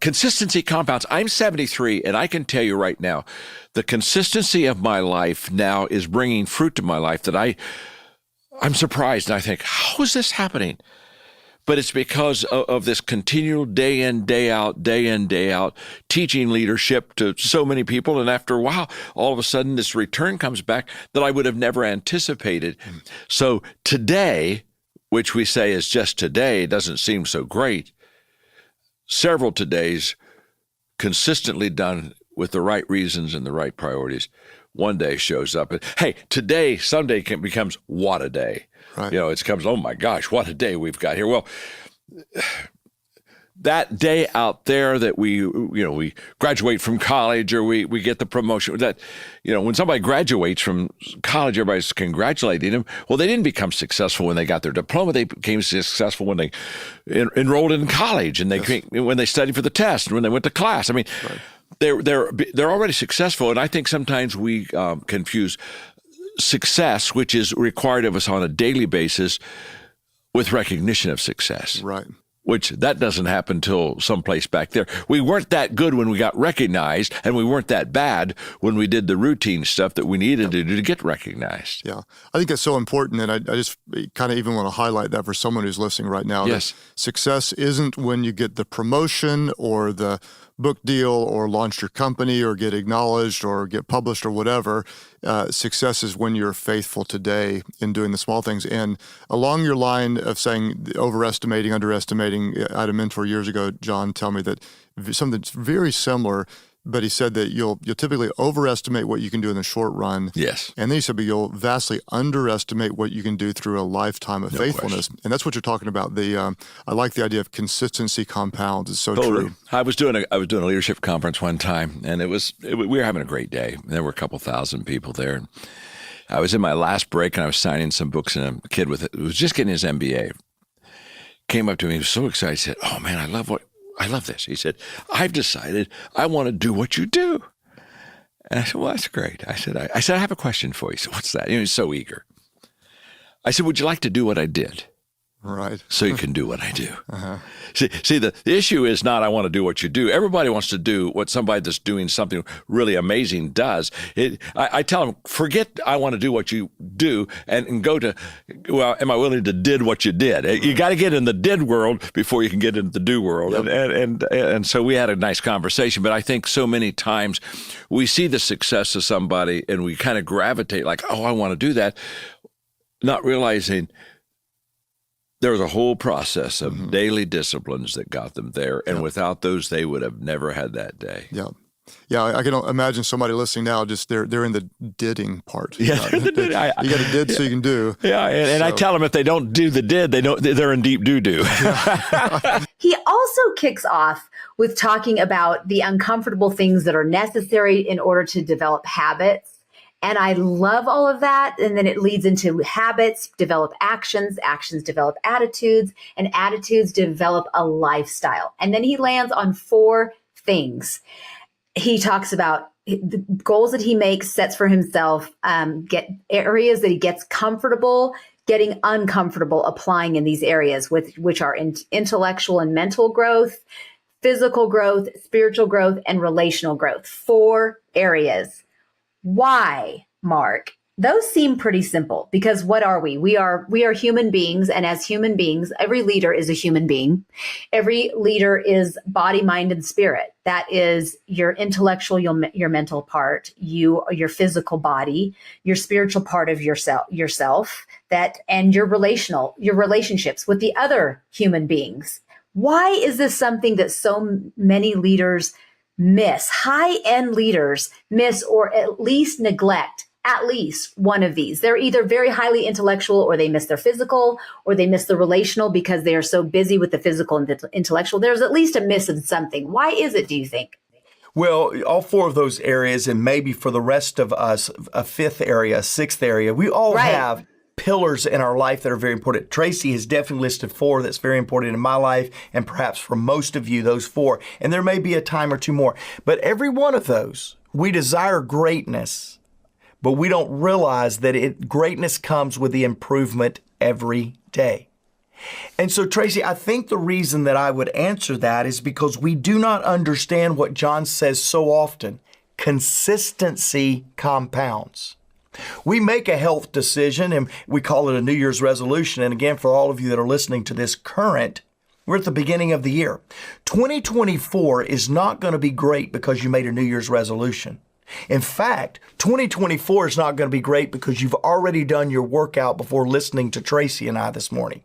S2: consistency compounds. I'm 73, and I can tell you right now, the consistency of my life now is bringing fruit to my life that I'm surprised, and I think, how is this happening? But it's because of this continual day in, day out, teaching leadership to so many people. And after a while, all of a sudden, this return comes back that I would have never anticipated. So today, which we say is just today, doesn't seem so great. Several todays consistently done with the right reasons and the right priorities. One day shows up. Hey, today, someday becomes what a day. Right. It comes, oh my gosh, what a day we've got here. Well,
S5: that day out there that we graduate from college or we get the promotion, that, when somebody graduates from college, everybody's congratulating them. Well, they didn't become successful when they got their diploma. They became successful when they enrolled in college and when they studied for the test and when they went to class. I mean, they're already successful. And I think sometimes we confuse success, which is required of us on a daily basis, with recognition of success.
S8: Right.
S5: Which that doesn't happen till someplace back there. We weren't that good when we got recognized, and we weren't that bad when we did the routine stuff that we needed to do to get recognized.
S8: Yeah. I think that's so important, and I just kind of even want to highlight that for someone who's listening right now.
S5: Yes.
S8: That success isn't when you get the promotion or the book deal or launch your company or get acknowledged or get published or whatever. Success is when you're faithful today in doing the small things. And along your line of saying overestimating, underestimating, I had a mentor years ago, John, tell me that something very similar, but he said that you'll typically overestimate what you can do in the short run.
S5: Yes.
S8: And then he said, but you'll vastly underestimate what you can do through a lifetime of faithfulness. Question. And that's what you're talking about. I like the idea of consistency compounds. It's so true.
S5: I was doing a leadership conference one time, and we were having a great day. There were a couple thousand people there. And I was in my last break, and I was signing some books, and a kid who was just getting his MBA came up to me. He was so excited. He said, "Oh man, I love this." He said, "I've decided I want to do what you do." And I said, "Well, that's great." I said, I have a question for you. He said, "What's that?" He was so eager. I said, "Would you like to do what I did?"
S8: Right.
S5: So you can do what I do. See, the issue is not I want to do what you do. Everybody wants to do what somebody that's doing something really amazing does. I tell them, forget I want to do what you do and go to, well, am I willing to did what you did? You got to get in the did world before you can get into the do world. Yep. And so we had a nice conversation. But I think so many times we see the success of somebody and we kind of gravitate like, oh, I want to do that, not realizing there was a whole process of daily disciplines that got them there. And without those, they would have never had that day.
S8: Yeah. Yeah, I can imagine somebody listening now, just they're in the didding part.
S5: Yeah,
S8: you got to did so you can do.
S5: Yeah, and I tell them if they don't do the did, they're in deep doo-doo.
S9: He also kicks off with talking about the uncomfortable things that are necessary in order to develop habits. And I love all of that. And then it leads into habits, develop actions, actions develop attitudes, and attitudes develop a lifestyle. And then he lands on 4 things. He talks about the goals that he makes, sets for himself, get areas that he gets comfortable, getting uncomfortable applying in these areas, which are intellectual and mental growth, physical growth, spiritual growth, and relational growth. 4 areas. Why, Mark? Those seem pretty simple because what are we? We are human beings. And as human beings, every leader is a human being. Every leader is body, mind, and spirit. That is your intellectual, your mental part, your physical body, your spiritual part of yourself, and your relationships with the other human beings. Why is this something that so many leaders miss? High-end leaders miss or at least neglect at least one of these. They're either very highly intellectual or they miss their physical or they miss the relational because they are so busy with the physical and the intellectual. There's at least a miss of something. Why is it, do you think?
S1: Well, all 4 of those areas, and maybe for the rest of us, a 5th area, a 6th area, we all have pillars in our life that are very important. Tracy has definitely listed 4 that's very important in my life, and perhaps for most of you, those 4. And there may be a time or 2 more. But every one of those, we desire greatness, but we don't realize that greatness comes with the improvement every day. And so, Tracy, I think the reason that I would answer that is because we do not understand what John says so often. Consistency compounds. We make a health decision and we call it a New Year's resolution. And again, for all of you that are listening to this current, we're at the beginning of the year. 2024 is not going to be great because you made a New Year's resolution. In fact, 2024 is not going to be great because you've already done your workout before listening to Tracy and I this morning.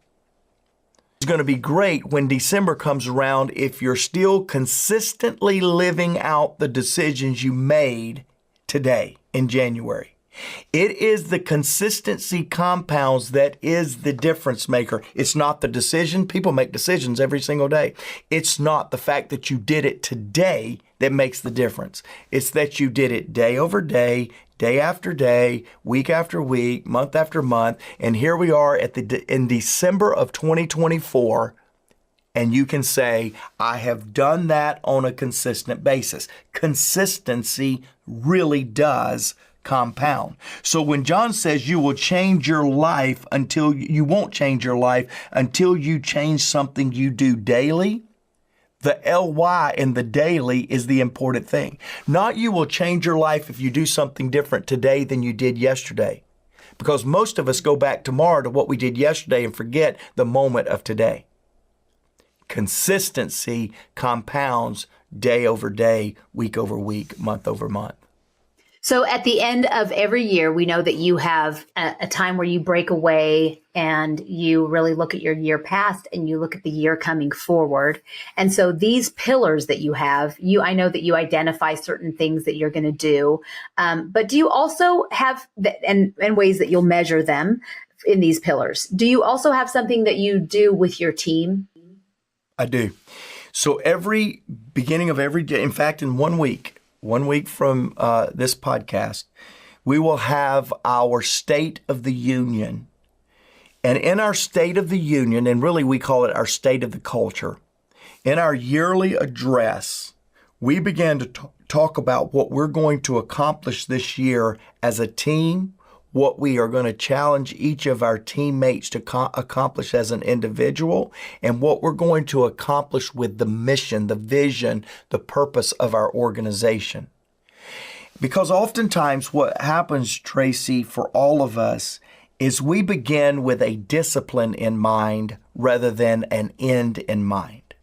S1: It's going to be great when December comes around if you're still consistently living out the decisions you made today in January. It is the consistency compounds that is the difference maker. It's not the decision. People make decisions every single day. It's not the fact that you did it today that makes the difference. It's that you did it day over day, day after day, week after week, month after month. And here we are in December of 2024. And you can say, I have done that on a consistent basis. Consistency really does compound. So when John says you will change your life you won't change your life until you change something you do daily, the LY in the daily is the important thing. Not you will change your life if you do something different today than you did yesterday. Because most of us go back tomorrow to what we did yesterday and forget the moment of today. Consistency compounds day over day, week over week, month over month.
S9: So at the end of every year, we know that you have a time where you break away and you really look at your year past and you look at the year coming forward. And so these pillars that you have, I know that you identify certain things that you're going to do. But do you also have, and ways that you'll measure them in these pillars, do you also have something that you do with your team?
S1: I do. So every beginning of every day, in fact, in 1 week from this podcast, we will have our State of the Union. And in our State of the Union, and really we call it our State of the Culture, in our yearly address, we began to talk about what we're going to accomplish this year as a team, what we are going to challenge each of our teammates to accomplish as an individual, and what we're going to accomplish with the mission, the vision, the purpose of our organization. Because oftentimes what happens, Tracy, for all of us, is we begin with a discipline in mind rather than an end in mind.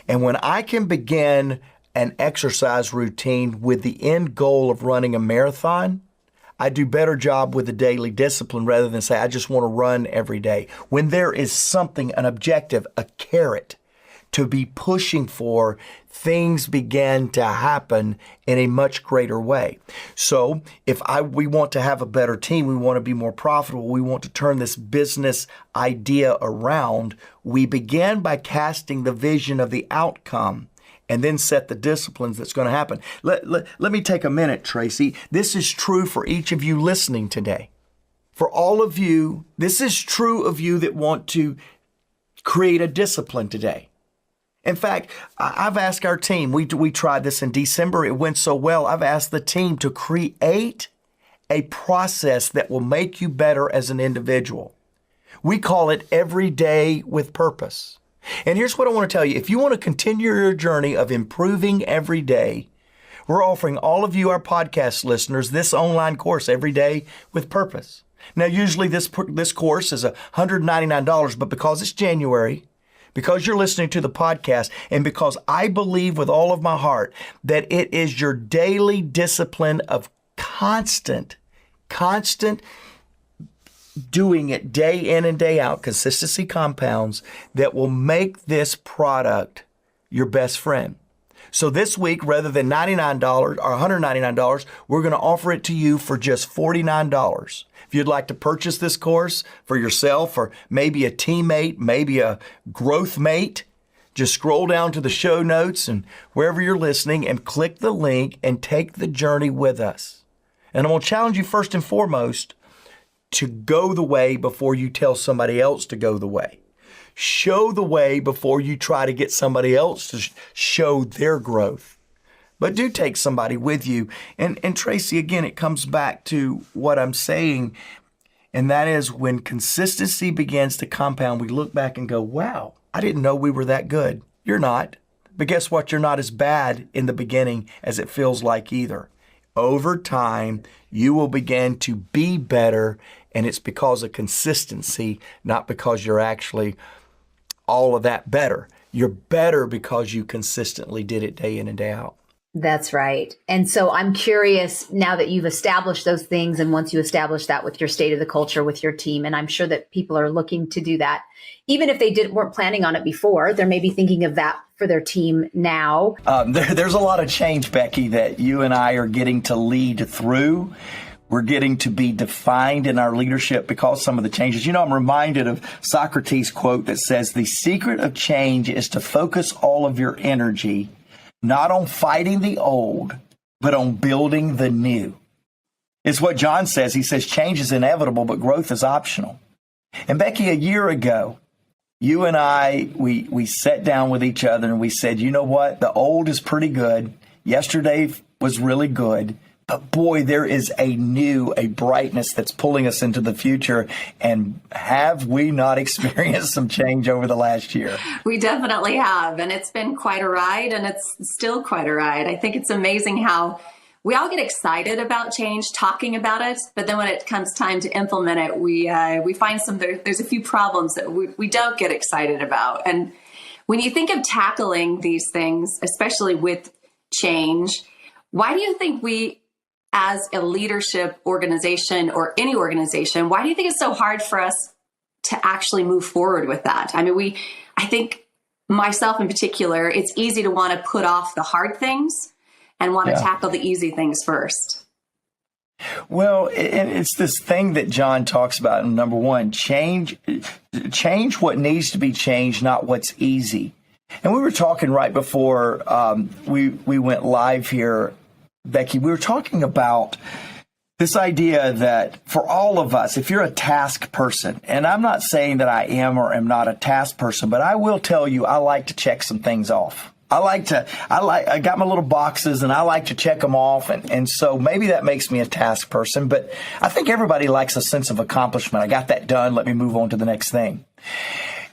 S1: And when I can begin an exercise routine with the end goal of running a marathon, I do better job with the daily discipline rather than say, I just want to run every day. When there is something, an objective, a carrot to be pushing for, things begin to happen in a much greater way. So if we want to have a better team, we want to be more profitable, we want to turn this business idea around, we begin by casting the vision of the outcome and then set the disciplines that's going to happen. Let me take a minute, Tracy. This is true for each of you listening today. For all of you, this is true of you that want to create a discipline today. In fact, I've asked our team, we tried this in December, it went so well, I've asked the team to create a process that will make you better as an individual. We call it Every Day with Purpose. And here's what I want to tell you. If you want to continue your journey of improving every day, we're offering all of you, our podcast listeners, this online course, Every Day with Purpose. Now, usually this course is $199, but because it's January, because you're listening to the podcast, and because I believe with all of my heart that it is your daily discipline of constant doing it day in and day out, consistency compounds, that will make this product your best friend. So this week, rather than $99 or $199, we're going to offer it to you for just $49. If you'd like to purchase this course for yourself or maybe a teammate, maybe a growth mate, just scroll down to the show notes and wherever you're listening and click the link and take the journey with us. And I'm going to challenge you first and foremost to go the way before you tell somebody else to go the way. Show the way before you try to get somebody else to show their growth. But do take somebody with you. And Tracy, again, it comes back to what I'm saying, and that is when consistency begins to compound, we look back and go, wow, I didn't know we were that good. You're not. But guess what? You're not as bad in the beginning as it feels like either. Over time, you will begin to be better, and it's because of consistency, not because you're actually all of that better. You're better because you consistently did it day in and day out.
S9: That's right. And so I'm curious, now that you've established those things, and once you establish that with your State of the Culture, with your team, and I'm sure that people are looking to do that, even if they weren't planning on it before, they're maybe thinking of that for their team now.
S1: There's a lot of change, Becky, that you and I are getting to lead through. We're getting to be defined in our leadership because some of the changes. You know, I'm reminded of Socrates' quote that says, the secret of change is to focus all of your energy not on fighting the old, but on building the new. It's what John says. He says change is inevitable, but growth is optional. And Becky, a year ago, you and I, we sat down with each other and we said, you know what? The old is pretty good. Yesterday was really good. But boy, there is a brightness that's pulling us into the future. And have we not experienced some change over the last year?
S10: We definitely have. And it's been quite a ride, and it's still quite a ride. I think it's amazing how we all get excited about change, talking about it, but then when it comes time to implement it, we find there's a few problems that we don't get excited about. And when you think of tackling these things, especially with change, why do you think we, as a leadership organization or any organization, why do you think it's so hard for us to actually move forward with that? I mean, I think myself in particular, it's easy to want to put off the hard things and want to tackle the easy things first.
S1: Well, it's this thing that John talks about. Number one, change what needs to be changed, not what's easy. And we were talking right before we went live here, Becky. We were talking about this idea that for all of us, if you're a task person, and I'm not saying that I am or am not a task person, but I will tell you I like to check some things off. I got my little boxes and I like to check them off. And so maybe that makes me a task person, but I think everybody likes a sense of accomplishment. I got that done. Let me move on to the next thing.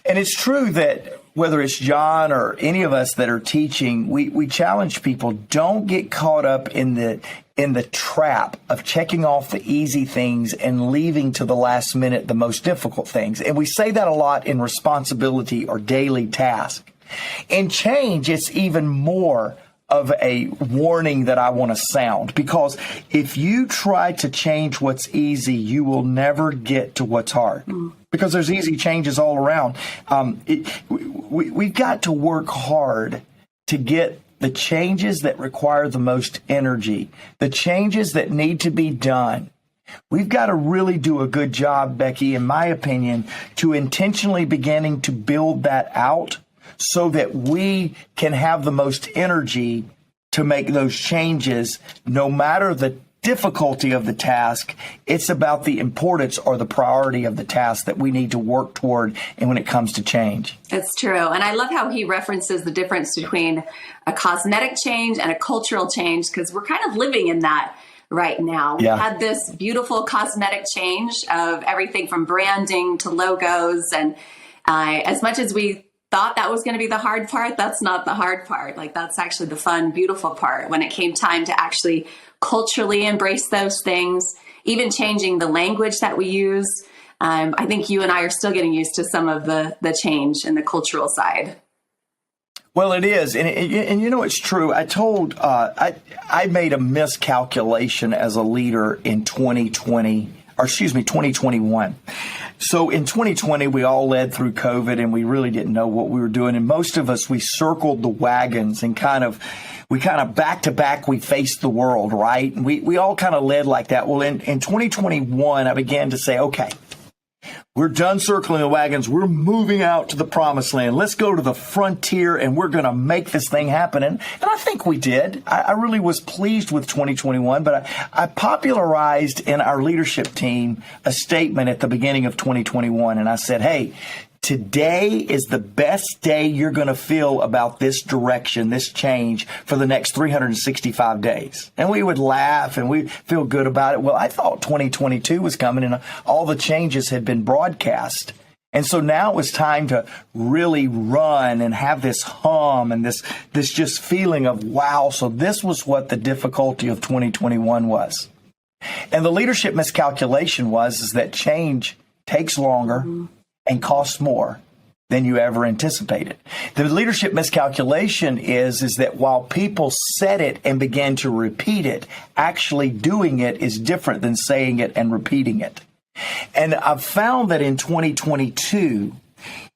S1: And it's true that whether it's John or any of us that are teaching, we challenge people, don't get caught up in the trap of checking off the easy things and leaving to the last minute the most difficult things. And we say that a lot in responsibility or daily task. In change, it's even more of a warning that I want to sound, because if you try to change what's easy, you will never get to what's hard, because there's easy changes all around. We've got to work hard to get the changes that require the most energy, the changes that need to be done. We've got to really do a good job, Becky, in my opinion, to intentionally beginning to build that out, so that we can have the most energy to make those changes, no matter the difficulty of the task. It's about the importance or the priority of the task that we need to work toward, and when it comes to change.
S10: It's true. And I love how he references the difference between a cosmetic change and a cultural change, because we're kind of living in that right now. We had this beautiful cosmetic change of everything from branding to logos. And as much as we thought that was going to be the hard part, that's not the hard part. Like, that's actually the fun, beautiful part. When it came time to actually culturally embrace those things, even changing the language that we use, I think you and I are still getting used to some of the change in the cultural side.
S1: Well, it is. And you know, it's true. I made a miscalculation as a leader in 2021. So in 2020, we all led through COVID, and we really didn't know what we were doing. And most of us, we circled the wagons and kind of back to back, we faced the world, right? And we all kind of led like that. Well, in 2021, I began to say, okay, we're done circling the wagons. We're moving out to the promised land. Let's go to the frontier, and we're going to make this thing happen. And I think we did. I really was pleased with 2021, but I popularized in our leadership team a statement at the beginning of 2021. And I said, hey, today is the best day you're going to feel about this direction, this change, for the next 365 days. And we would laugh and we feel good about it. Well, I thought 2022 was coming and all the changes had been broadcast. And so now it was time to really run and have this hum and this just feeling of, wow, so this was what the difficulty of 2021 was. And the leadership miscalculation is that change takes longer and costs more than you ever anticipated. The leadership miscalculation is that while people said it and began to repeat it, actually doing it is different than saying it and repeating it. And I've found that in 2022,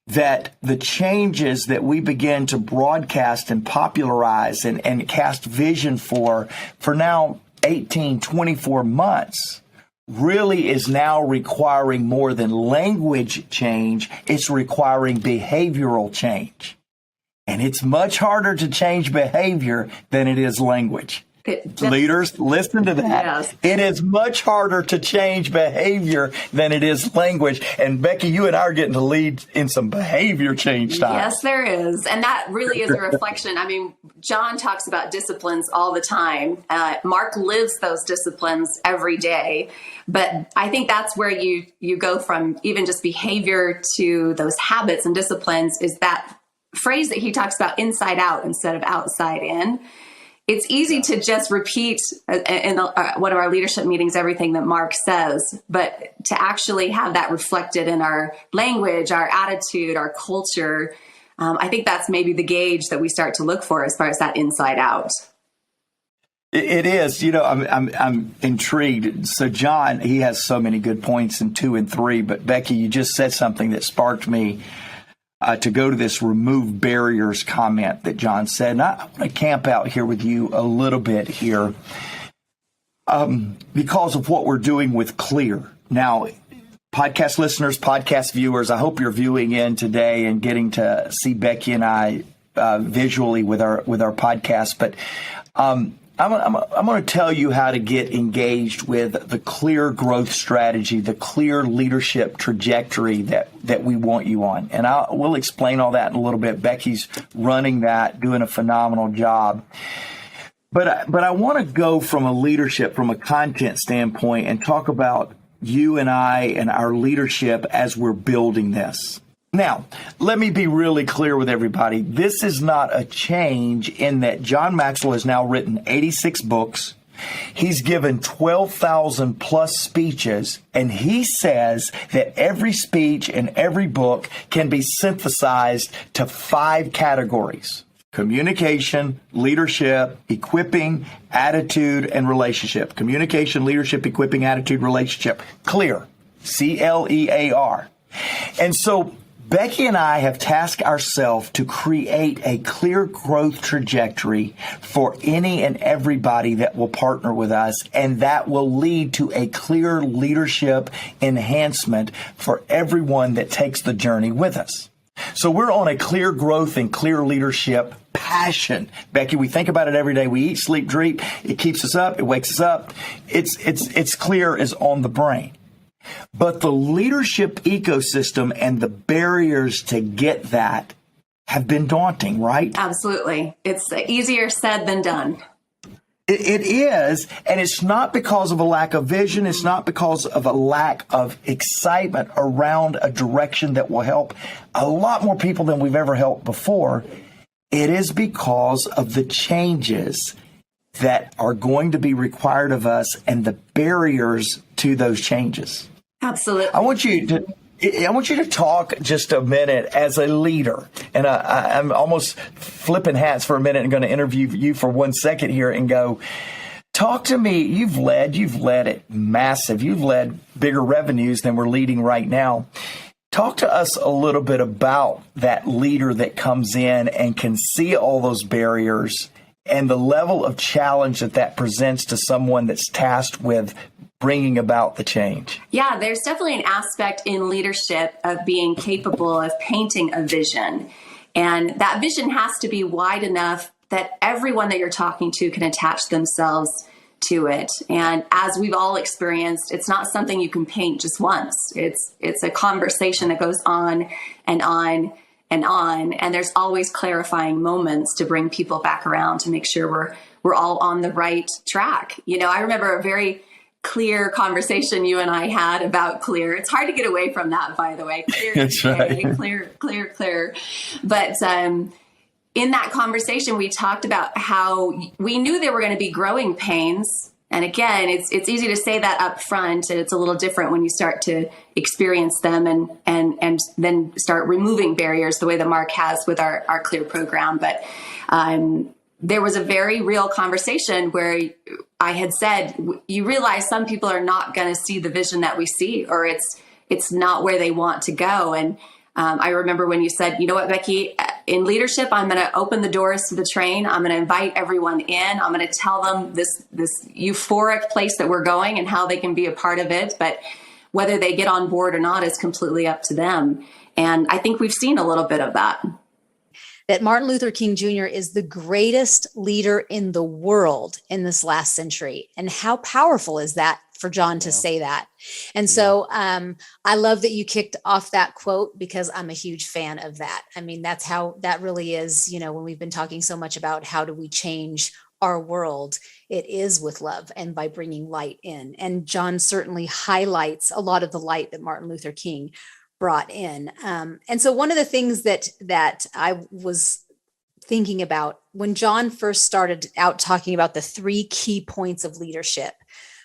S1: that the changes that we begin to broadcast and popularize and cast vision for now 18, 24 months, really is now requiring more than language change. It's requiring behavioral change. And it's much harder to change behavior than it is language. Leaders, listen to that.
S10: Yes.
S1: It is much harder to change behavior than it is language. And Becky, you and I are getting to lead in some behavior change time.
S10: Yes, there is. And that really is a reflection. I mean, John talks about disciplines all the time. Mark lives those disciplines every day. But I think that's where you go from even just behavior to those habits and disciplines, is that phrase that he talks about, inside out instead of outside in. It's easy to just repeat in one of our leadership meetings everything that Mark says, but to actually have that reflected in our language, our attitude, our culture, I think that's maybe the gauge that we start to look for as far as that inside out.
S1: It is. I'm intrigued. So John, he has so many good points in 2 and 3, but Becky, you just said something that sparked me to go to this remove barriers comment that John said. And I want to camp out here with you a little bit here because of what we're doing with Clear. Now, podcast listeners, podcast viewers, I hope you're viewing in today and getting to see Becky and I visually with our podcast. But I'm going to tell you how to get engaged with the clear growth strategy, the clear leadership trajectory that we want you on. And we'll explain all that in a little bit. Becky's running that, doing a phenomenal job. But I want to go from a content standpoint and talk about you and I and our leadership as we're building this. Now, let me be really clear with everybody. This is not a change in that John Maxwell has now written 86 books. He's given 12,000 plus speeches, and he says that every speech and every book can be synthesized to 5 categories: communication, leadership, equipping, attitude, and relationship. Communication, leadership, equipping, attitude, relationship. Clear. CLEAR. And so Becky and I have tasked ourselves to create a clear growth trajectory for any and everybody that will partner with us, and that will lead to a clear leadership enhancement for everyone that takes the journey with us. So we're on a clear growth and clear leadership passion. Becky, we think about it every day. We eat, sleep, dream. It keeps us up. It wakes us up. It's clear as on the brain. But the leadership ecosystem and the barriers to get that have been daunting, right?
S10: Absolutely. It's easier said than done.
S1: It is, and it's not because of a lack of vision. It's not because of a lack of excitement around a direction that will help a lot more people than we've ever helped before. It is because of the changes that are going to be required of us and the barriers to those changes.
S10: Absolutely.
S1: I want you to talk just a minute as a leader, and I'm almost flipping hats for a minute and going to interview you for 1 second here and go, talk to me. You've led it massive. You've led bigger revenues than we're leading right now. Talk to us a little bit about that leader that comes in and can see all those barriers and the level of challenge that presents to someone that's tasked with bringing about the change.
S10: Yeah, there's definitely an aspect in leadership of being capable of painting a vision. And that vision has to be wide enough that everyone that you're talking to can attach themselves to it. And as we've all experienced, it's not something you can paint just once. It's a conversation that goes on and on and on. And there's always clarifying moments to bring people back around to make sure we're all on the right track. You know, I remember a very clear conversation you and I had about clear. It's hard to get away from that, by the way. Clear,
S1: That's right.
S10: Clear. But in that conversation, we talked about how we knew there were going to be growing pains. And again, it's easy to say that up front, and it's a little different when you start to experience them and then start removing barriers the way that Mark has with our Clear program. But there was a very real conversation where I had said, you realize some people are not going to see the vision that we see, or it's not where they want to go. And I remember when you said, you know what, Becky, in leadership, I'm going to open the doors to the train. I'm going to invite everyone in. I'm going to tell them this euphoric place that we're going and how they can be a part of it. But whether they get on board or not is completely up to them. And I think we've seen a little bit of that.
S11: That Martin Luther King Jr. is the greatest leader in the world in this last century. And how powerful is that for John to say that? And so I love that you kicked off that quote, because I'm a huge fan of that. I mean, that's how that really is, you know, when we've been talking so much about how do we change our world, it is with love and by bringing light in. And John certainly highlights a lot of the light that Martin Luther King brought in. And so one of the things that I was thinking about when John first started out talking about the 3 key points of leadership,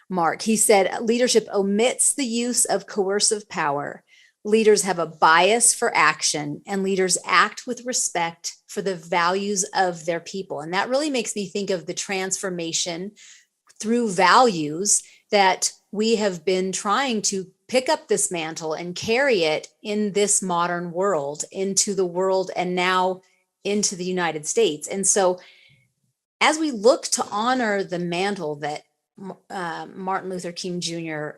S11: Mark, he said, leadership omits the use of coercive power. Leaders have a bias for action, and leaders act with respect for the values of their people. And that really makes me think of the transformation through values that we have been trying to pick up this mantle and carry it in this modern world into the world and now into the United States. And so as we look to honor the mantle that Martin Luther King Jr.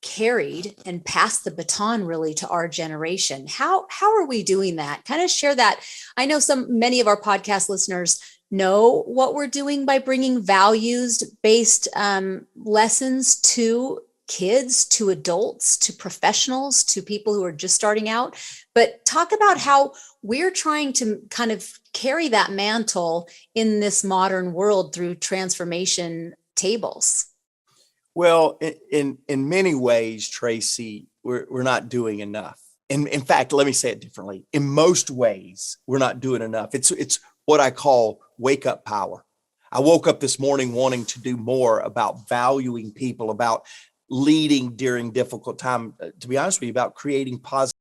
S11: carried and passed the baton really to our generation, how are we doing that? Kind of share that. I know many of our podcast listeners know what we're doing by bringing values-based lessons to kids, to adults, to professionals, to people who are just starting out. But talk about how we're trying to kind of carry that mantle in this modern world through transformation tables.
S1: Well, in many ways, Tracy, we're not doing enough. In fact, let me say it differently. In most ways, we're not doing enough. It's what I call wake up power. I woke up this morning wanting to do more about valuing people, about leading during difficult time, to be honest with you, about creating positive